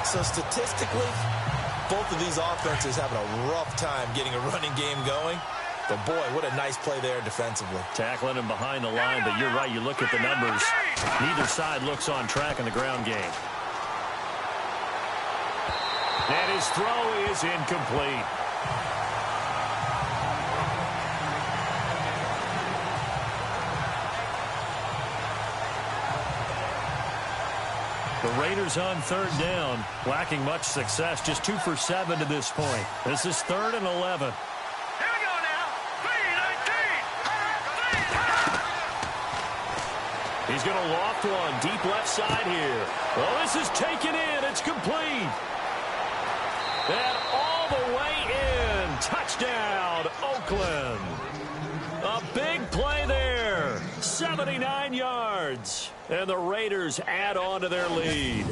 So statistically, both of these offenses having a rough time getting a running game going. But, boy, what a nice play there defensively. Tackling him behind the line, but you're right. You look at the numbers. Neither side looks on track in the ground game. And his throw is incomplete. The Raiders on third down, lacking much success, just 2 for 7 to this point. This is 3rd and 11. Here we go now. 3-19. He's going to loft one deep left side here. Well, this is taken in. It's complete. And all the way in. Touchdown, Oakland. A big play there. 79 yards. And the Raiders add on to their lead.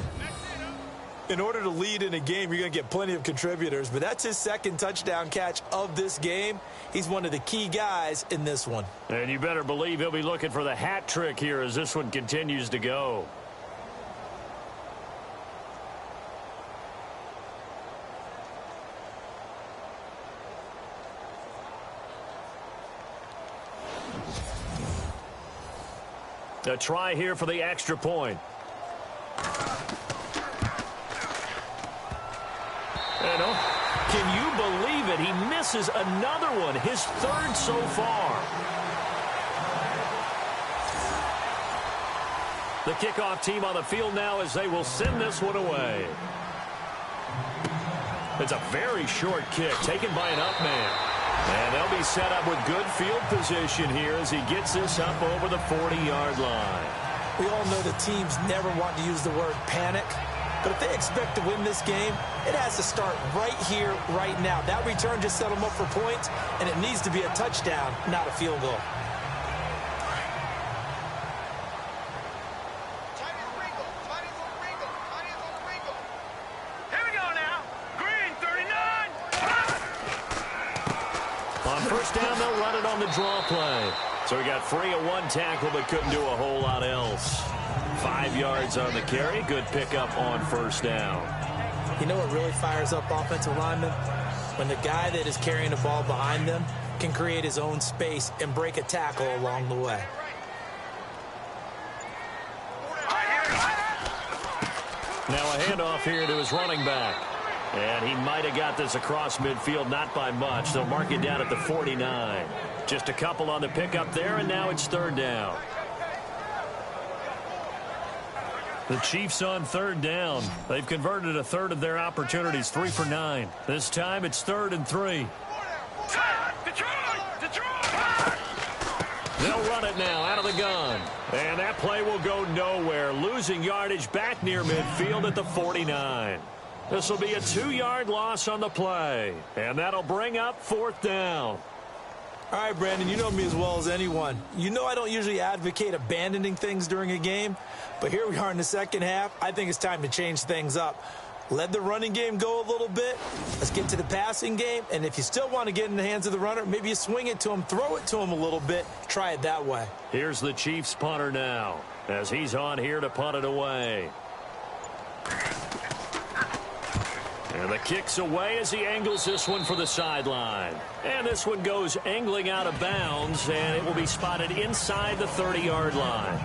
In order to lead in a game, you're going to get plenty of contributors, but that's his 2nd touchdown catch of this game. He's one of the key guys in this one. And you better believe he'll be looking for the hat trick here as this one continues to go. A try here for the extra point. Can you believe it? He misses another one, his 3rd so far. The kickoff team on the field now as they will send this one away. It's a very short kick taken by an up man. And they'll be set up with good field position here as he gets this up over the 40-yard line. We all know the teams never want to use the word panic, but if they expect to win this game, it has to start right here, right now. That return just set them up for points, and it needs to be a touchdown, not a field goal. Here we go now. Green, 39. On first down, they'll run it on the draw play. So he got free of one tackle, but couldn't do a whole lot else. 5 yards on the carry. Good pickup on first down. You know what really fires up offensive linemen? When the guy that is carrying the ball behind them can create his own space and break a tackle along the way. Now a handoff here to his running back. And he might have got this across midfield, not by much. They'll mark it down at the 49. Just a couple on the pickup there, and now it's 3rd down. The Chiefs on 3rd down. They've converted a 1/3 of their opportunities, 3 for 9. This time it's 3rd and 3. They'll run it now out of the gun. And that play will go nowhere. Losing yardage back near midfield at the 49. This will be a 2-yard loss on the play. And that'll bring up 4th down. All right, Brandon, you know me as well as anyone. You know I don't usually advocate abandoning things during a game, but here we are in the second half. I think it's time to change things up. Let the running game go a little bit. Let's get to the passing game, and if you still want to get in the hands of the runner, maybe you swing it to him, throw it to him a little bit, try it that way. Here's the Chiefs punter now as he's on here to punt it away. And the kick's away as he angles this one for the sideline. And this one goes angling out of bounds, and it will be spotted inside the 30-yard line.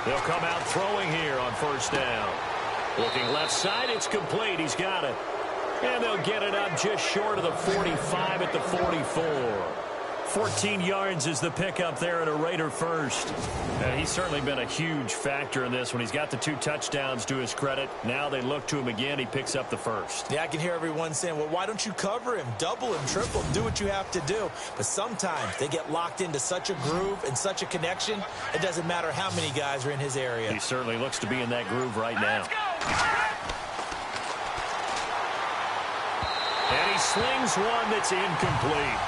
They'll come out throwing here on first down. Looking left side, it's complete. He's got it. And they'll get it up just short of the 45 at the 44. 14 yards is the pickup there at a Raider first. And he's certainly been a huge factor in this when he's got the 2 touchdowns to his credit. Now they look to him again. He picks up the first. Yeah, I can hear everyone saying, well, why don't you cover him, double him, triple him, do what you have to do. But sometimes they get locked into such a groove and such a connection, it doesn't matter how many guys are in his area. He certainly looks to be in that groove right now. And he slings one that's incomplete.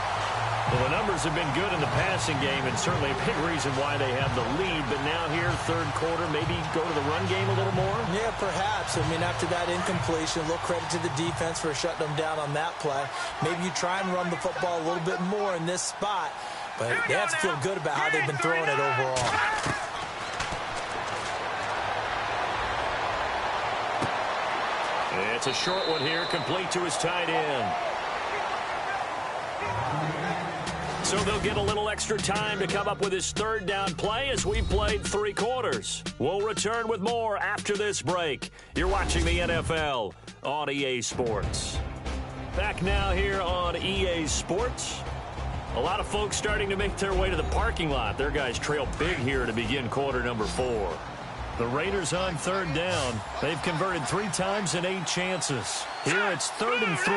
Well, the numbers have been good in the passing game, and certainly a big reason why they have the lead. But now here, third quarter, maybe go to the run game a little more? Yeah, perhaps. I mean, after that incompletion, a little credit to the defense for shutting them down on that play. Maybe you try and run the football a little bit more in this spot, but they have to feel good about how they've been throwing it overall. It's a short one here, complete to his tight end. So they'll get a little extra time to come up with his third down play as we played 3 quarters. We'll return with more after this break. You're watching the NFL on EA Sports. Back now here on EA Sports. A lot of folks starting to make their way to the parking lot. Their guys trail big here to begin quarter number 4. The Raiders on third down. They've converted 3 times in 8 chances. Here it's 3rd and 3.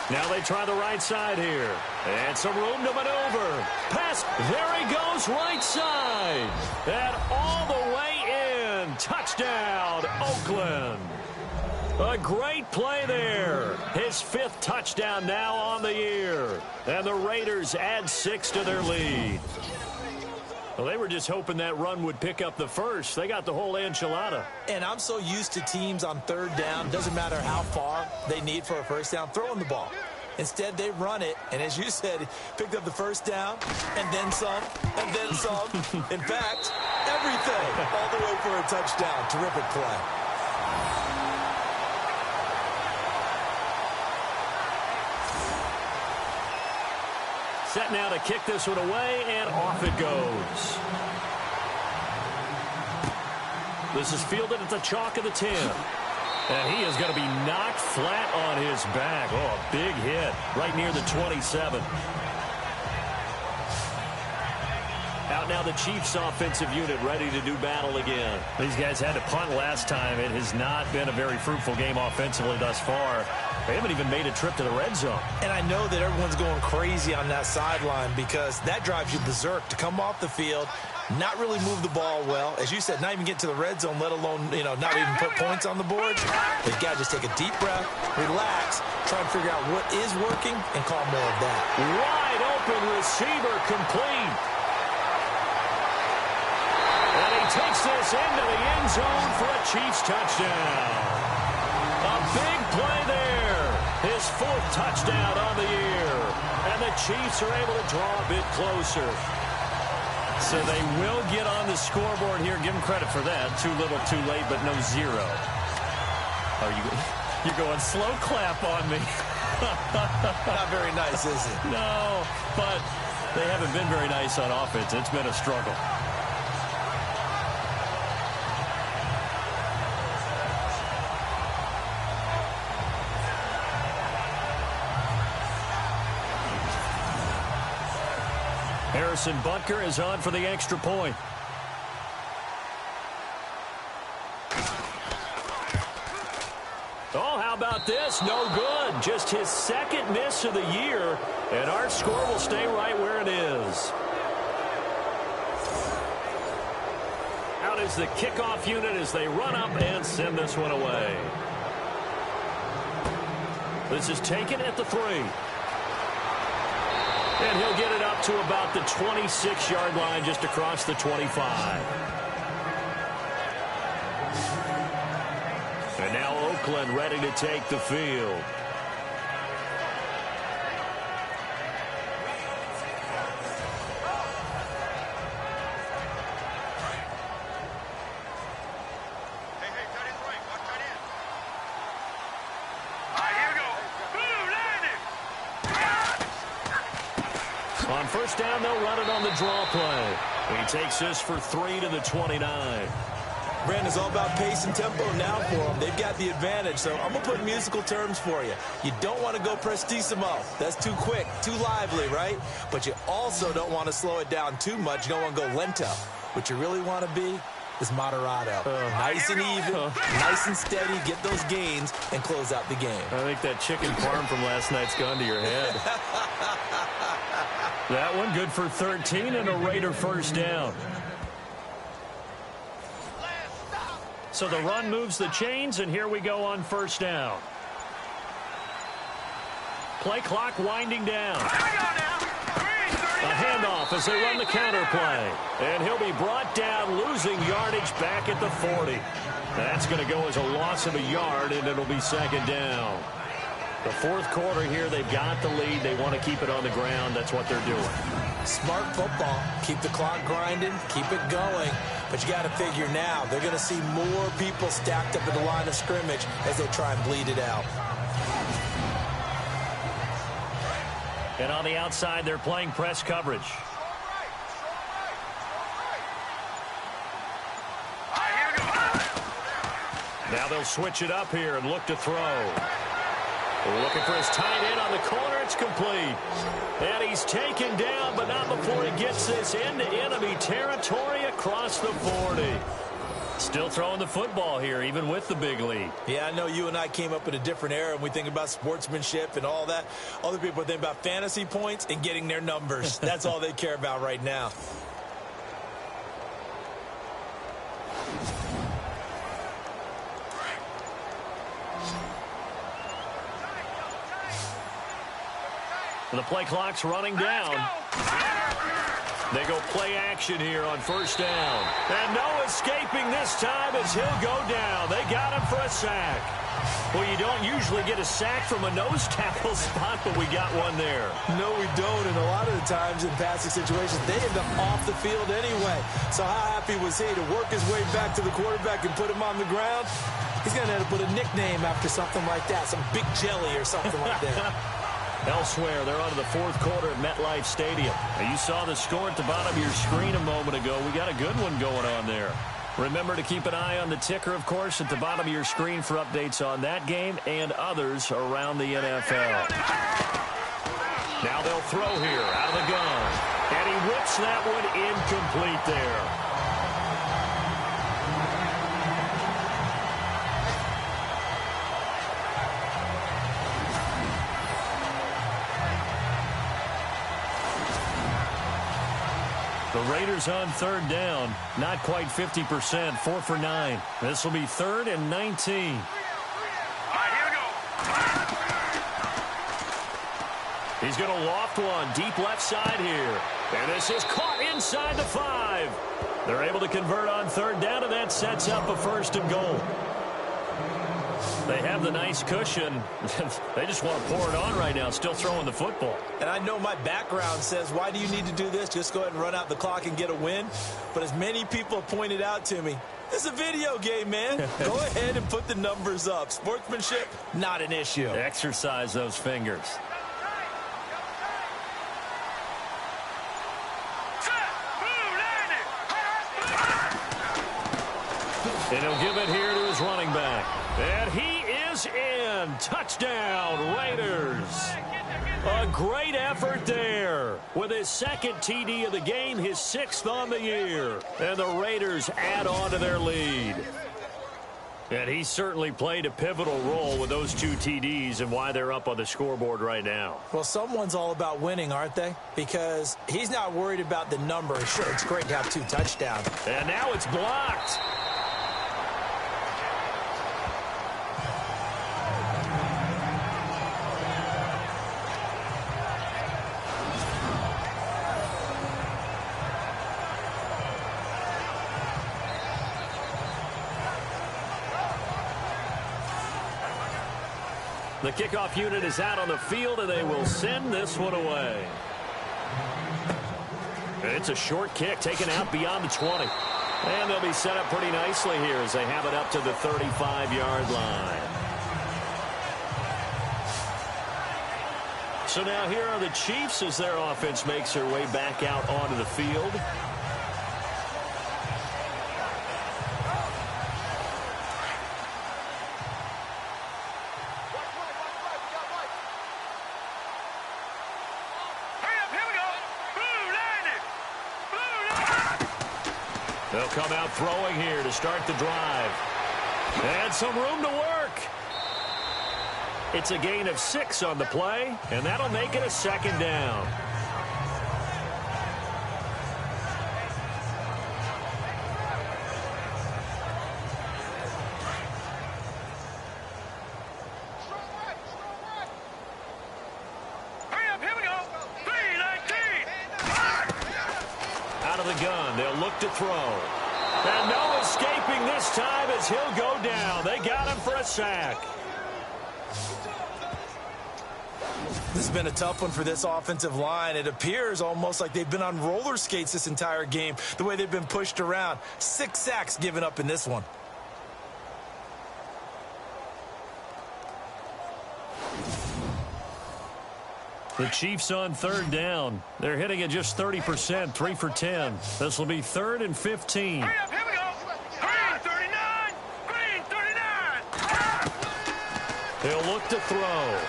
Now they try the right side here. And some room to maneuver. Pass. There he goes, right side. And all the way in. Touchdown, Oakland. A great play there. His 5th touchdown now on the year. And the Raiders add 6 to their lead. Well, they were just hoping that run would pick up the first. They got the whole enchilada. And I'm so used to teams on third down, doesn't matter how far they need for a first down, throwing the ball. Instead, they run it, and as you said, picked up the first down, and then some, and then some. In fact, everything, all the way for a touchdown. Terrific play. Set now to kick this one away, and off it goes. This is fielded at the chalk of the 10. And he is going to be knocked flat on his back. Oh, a big hit right near the 27. Out now the Chiefs offensive unit ready to do battle again. These guys had to punt last time. It has not been a very fruitful game offensively thus far. They haven't even made a trip to the red zone. And I know that everyone's going crazy on that sideline because that drives you berserk to come off the field, not really move the ball well. As you said, not even get to the red zone, let alone, not even put points on the board. They've got to just take a deep breath, relax, try and figure out what is working, and call more of that. Wide open receiver complete. And he takes this into the end zone for a Chiefs touchdown. A big play there. His 4th touchdown on the year. And the Chiefs are able to draw a bit closer. So they will get on the scoreboard here. Give them credit for that. Too little, too late, but no 0. You're going slow clap on me. Not very nice, is it? No, but they haven't been very nice on offense. It's been a struggle. Harrison Butker is on for the extra point. Oh, how about this? No good. Just his 2nd miss of the year, and our score will stay right where it is. Out is the kickoff unit as they run up and send this one away. This is taken at the 3. And he'll get it up to about the 26-yard line, just across the 25. And now Oakland ready to take the field. On first down, they'll run it on the draw play. He takes this for 3 to the 29. Brandon, it's all about pace and tempo now for them. They've got the advantage, so I'm going to put musical terms for you. You don't want to go prestissimo. That's too quick, too lively, right? But you also don't want to slow it down too much. You don't want to go lento. What you really want to be is moderato. Nice and even, nice and steady, get those gains, and close out the game. I think that chicken parm from last night's gone to your head. That one good for 13 and a Raider first down. So the run moves the chains, and here we go on first down. play clock winding down. Hang on now. A handoff as they run the counter play. And he'll be brought down, losing yardage back at the 40. That's going to go as a loss of a yard, and it'll be second down. The fourth quarter here, they've got the lead. They want to keep it on the ground. That's what they're doing. Smart football. Keep the clock grinding. Keep it going. But you got to figure now, they're going to see more people stacked up at the line of scrimmage as they try and bleed it out. And on the outside, they're playing press coverage. Now they'll switch it up here and look to throw. Looking for his tight end on the corner. It's complete. And he's taken down, but not before he gets this into enemy territory across the 40. Still throwing the football here, even with the big lead. Yeah, I know you and I came up in a different era, and we think about sportsmanship and all that. Other people think about fantasy points and getting their numbers. That's all they care about right now. The play clock's running down. They go play action here on first down. And no escaping this time as he'll go down. They got him for a sack. Well, you don't usually get a sack from a nose tackle spot, but we got one there. No, we don't. And a lot of the times in passing situations, they end up off the field anyway. So how happy was he to work his way back to the quarterback and put him on the ground? He's going to have to put a nickname after something like that, some Big Jelly or something like that. Elsewhere, they're on to the fourth quarter at MetLife Stadium. Now, you saw the score at the bottom of your screen a moment ago. We got a good one going on there. Remember to keep an eye on the ticker, of course, at the bottom of your screen for updates on that game and others around the NFL. Now they'll throw here out of the gun. And he whips that one incomplete there. The Raiders on third down. Not quite 50%. 4 for 9. This will be 3rd and 19. All right, here we go. He's going to loft one deep left side here. And this is caught inside the 5. They're able to convert on third down, and that sets up a 1st and goal. They have the nice cushion. They just want to pour it on right now, still throwing the football. And I know my background says, why do you need to do this? Just go ahead and run out the clock and get a win. But as many people have pointed out to me, it's a video game, man. Go ahead and put the numbers up. Sportsmanship, not an issue. Exercise those fingers. And he'll give it here to his running back. And he is in. Touchdown, Raiders. A great effort there. With his 2nd TD of the game, his 6th on the year. And the Raiders add on to their lead. And he certainly played a pivotal role with those 2 TDs and why they're up on the scoreboard right now. Well, someone's all about winning, aren't they? Because he's not worried about the numbers. Sure, it's great to have 2 touchdowns. And now it's blocked. The kickoff unit is out on the field, and they will send this one away. And it's a short kick taken out beyond the 20. And they'll be set up pretty nicely here as they have it up to the 35-yard line. So now here are the Chiefs as their offense makes their way back out onto the field. They'll come out throwing here to start the drive. And some room to work. It's a gain of 6 on the play, and that'll make it a 2nd down. gun. They'll look to throw. And no escaping this time as he'll go down. They got him for a sack. This has been a tough one for this offensive line. It appears almost like they've been on roller skates this entire game, the way they've been pushed around. 6 sacks given up in this one. The Chiefs on 3rd down. They're hitting at just 30%, 3 for 10. This will be 3rd and 15. Hurry up, here we go. Green 39. Green 39. He'll look to throw.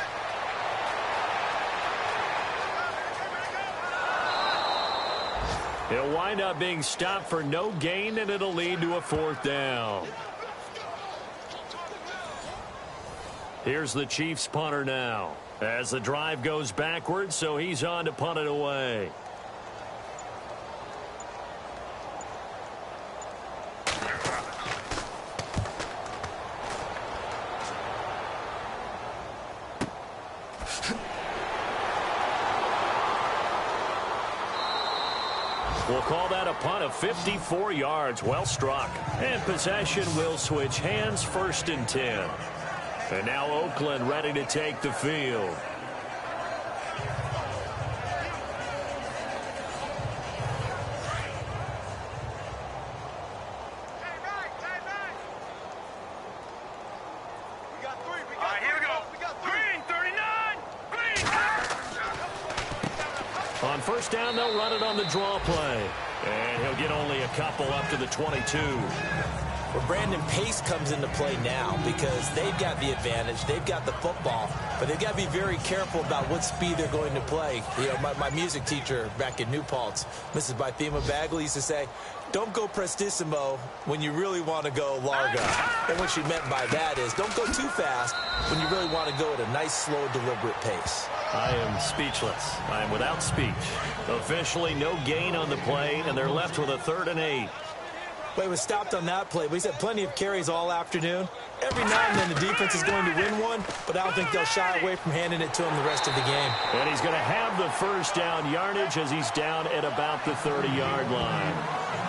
He'll wind up being stopped for no gain, and it'll lead to a 4th down. Here's the Chiefs punter now, as the drive goes backwards, so he's on to punt it away. We'll call that a punt of 54 yards. Well struck. And possession will switch hands, 1st and 10. And now Oakland ready to take the field. Here we go. Green 39. Green. On 1st down, they'll run it on the draw play. And he'll get only a couple up to the 22. Well, Brandon, pace comes into play now because they've got the advantage. They've got the football, but they've got to be very careful about what speed they're going to play. You know, my music teacher back in New Paltz, Mrs. Bythema Bagley, used to say, don't go prestissimo when you really want to go largo. And what she meant by that is don't go too fast when you really want to go at a nice, slow, deliberate pace. I am speechless. I am without speech. Officially no gain on the play, and they're left with a 3rd and 8. Well, he was stopped on that play, but he's had plenty of carries all afternoon. Every now and then the defense is going to win one, but I don't think they'll shy away from handing it to him the rest of the game. And he's going to have the 1st down yardage as he's down at about the 30-yard line.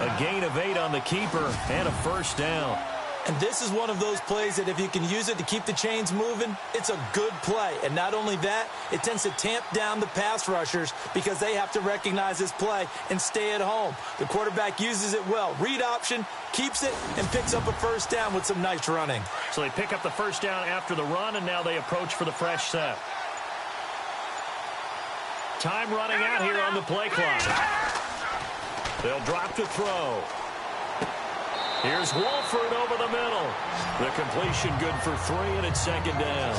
A gain of 8 on the keeper and a 1st down. And this is one of those plays that if you can use it to keep the chains moving, it's a good play. And not only that, it tends to tamp down the pass rushers because they have to recognize this play and stay at home. The quarterback uses it well. Read option, keeps it, and picks up a 1st down with some nice running. So they pick up the 1st down after the run, and now they approach for the fresh set. Time running out here on the play clock. They'll drop to throw. Here's Wolford over the middle. The completion good for 3, and it's 2nd down.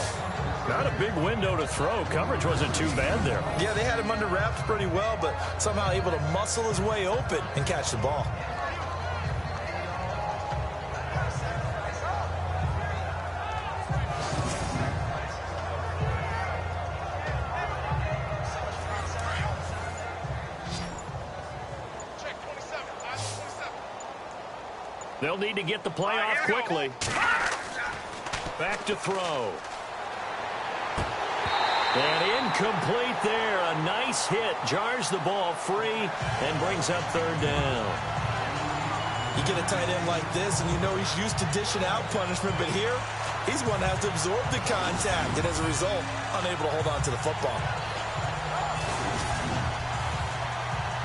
Not a big window to throw. Coverage wasn't too bad there. Yeah, they had him under wraps pretty well, but somehow able to muscle his way open and catch the ball. They'll need to get the play off quickly. Back to throw. And incomplete there. A nice hit. Jars the ball free and brings up 3rd down. You get a tight end like this, and you know he's used to dishing out punishment, but here, he's one that has to absorb the contact, and as a result, unable to hold on to the football.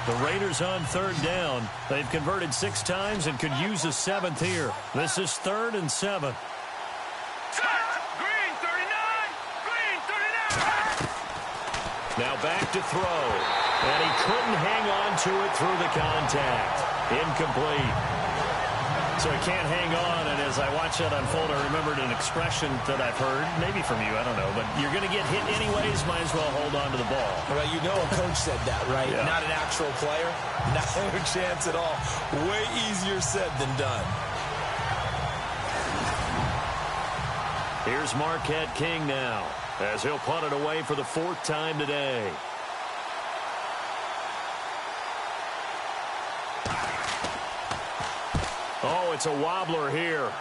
The Raiders on 3rd down. They've converted 6 times and could use a 7th here. This is 3rd and 7. Green 39. Green 39. Now back to throw. And he couldn't hang on to it through the contact. Incomplete. So he can't hang on, and as I watch that unfold, I remembered an expression that I've heard, maybe from you, I don't know, but you're going to get hit anyways, might as well hold on to the ball. Well, you know a coach said that, right? Yeah. Not an actual player. Not a chance at all. Way easier said than done. Here's Marquette King now, as he'll punt it away for the 4th time today. Oh, it's a wobbler here.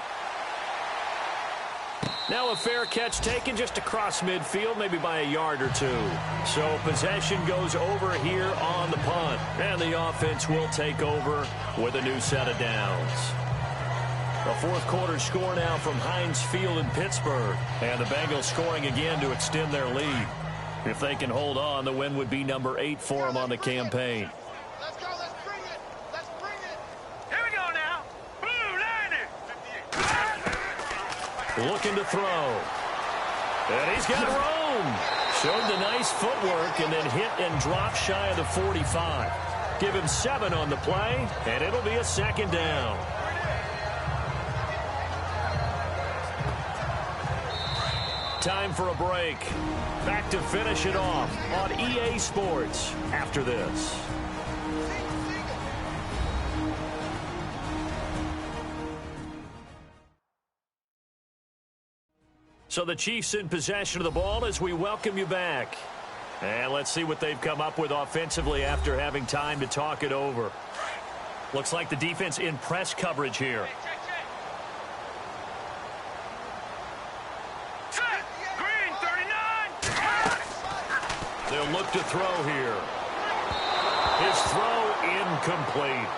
Now a fair catch taken just across midfield, maybe by a yard or two. So possession goes over here on the punt. And the offense will take over with a new set of downs. A fourth quarter score now from Heinz Field in Pittsburgh. And the Bengals scoring again to extend their lead. If they can hold on, the win would be number 8 for them on the campaign. Let's go. Let's bring it. Let's bring it. Here we go now. Blue Liner. Looking to throw. And he's got room. Showed the nice footwork and then hit and drop shy of the 45. Give him 7 on the play, and it'll be a second down. Time for a break. Back to finish it off on EA Sports after this. So the Chiefs in possession of the ball as we welcome you back. And let's see what they've come up with offensively after having time to talk it over. Looks like the defense in press coverage here. They'll look to throw here. His throw incomplete.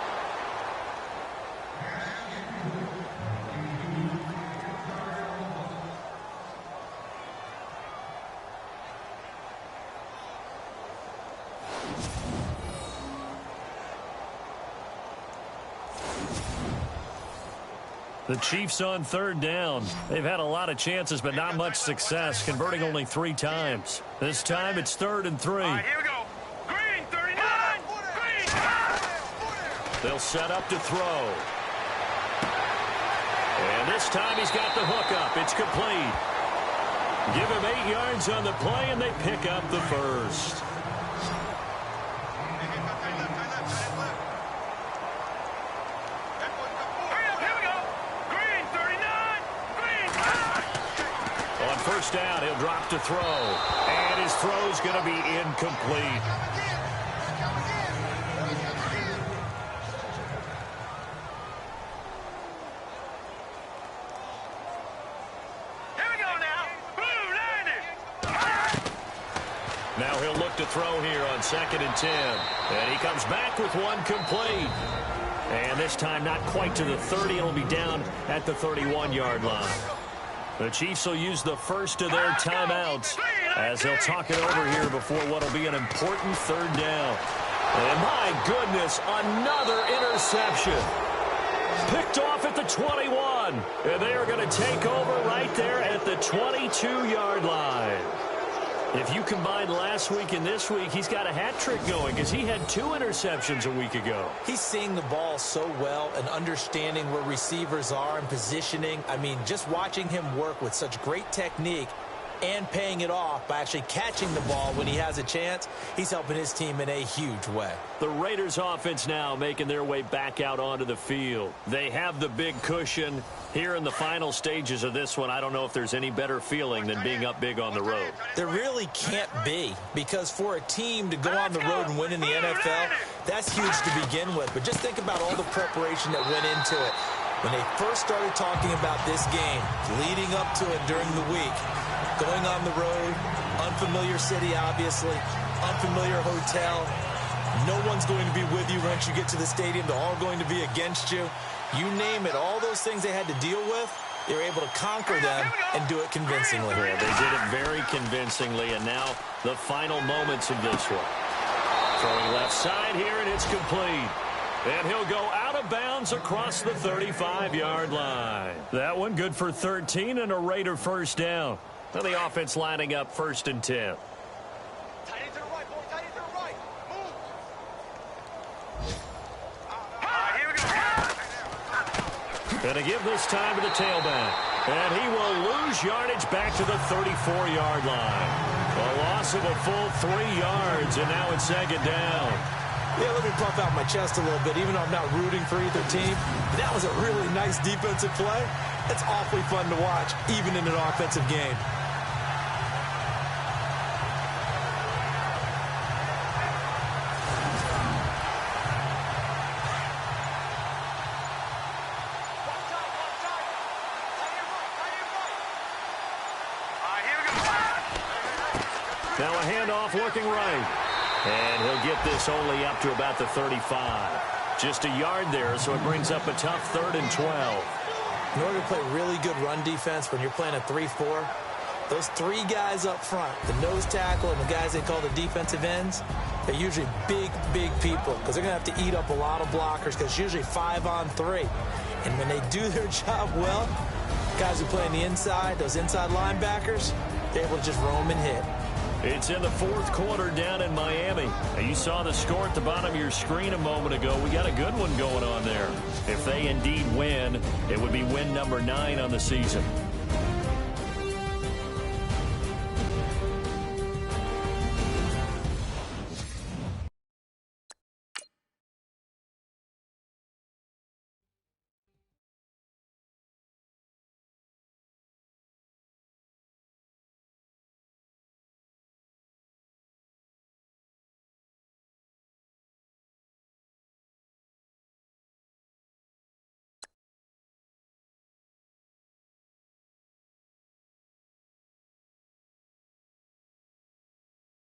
The Chiefs on third down. They've had a lot of chances, but not much success, converting only 3 times. This time it's 3rd and 3. All right, here we go. Green, 39. Green. They'll set up to throw. And this time he's got the hook up. It's complete. Give him 8 yards on the play, and they pick up the first. First down, he'll drop to throw. And his throw's going to be incomplete. Here we go now. Blue Liner. Now he'll look to throw here on 2nd and 10. And he comes back with one complete. And this time not quite to the 30. It'll be down at the 31-yard line. The Chiefs will use the first of their timeouts as they'll talk it over here before what will be an important 3rd down. And my goodness, another interception. Picked off at the 21. And they are going to take over right there at the 22-yard line. If you combine last week and this week, he's got a hat trick going because he had 2 interceptions a week ago. He's seeing the ball so well and understanding where receivers are and positioning. I mean, just watching him work with such great technique and paying it off by actually catching the ball when he has a chance, he's helping his team in a huge way. The Raiders offense now making their way back out onto the field. They have the big cushion. Here in the final stages of this one, I don't know if there's any better feeling than being up big on the road. There really can't be, because for a team to go on the road and win in the NFL, that's huge to begin with. But just think about all the preparation that went into it. When they first started talking about this game, leading up to it during the week, going on the road, unfamiliar city, obviously, unfamiliar hotel. No one's going to be with you once you get to the stadium. They're all going to be against you. You name it, all those things they had to deal with, they were able to conquer them and do it convincingly. Yeah, they did it very convincingly, and now the final moments of this one. Throwing left side here, and it's complete. And he'll go out of bounds across the 35-yard line. That one good for 13 and a Raider first down. Now the offense lining up 1st and 10. And a give this time to the tailback. And he will lose yardage back to the 34-yard line. A loss of a full 3 yards, and now it's 2nd down. Yeah, let me puff out my chest a little bit, even though I'm not rooting for either team. That was a really nice defensive play. It's awfully fun to watch, even in an offensive game. Now a handoff looking right. And he'll get this only up to about the 35. Just a yard there, so it brings up a tough 3rd and 12. In order to play really good run defense when you're playing a 3-4, those 3 guys up front, the nose tackle and the guys they call the defensive ends, they're usually big people because they're going to have to eat up a lot of blockers because it's usually 5-on-3. And when they do their job well, guys who play on the inside, those inside linebackers, they're able to just roam and hit. It's in the 4th quarter down in Miami. Now, you saw the score at the bottom of your screen a moment ago. We got a good one going on there. If they indeed win, it would be win number 9 on the season.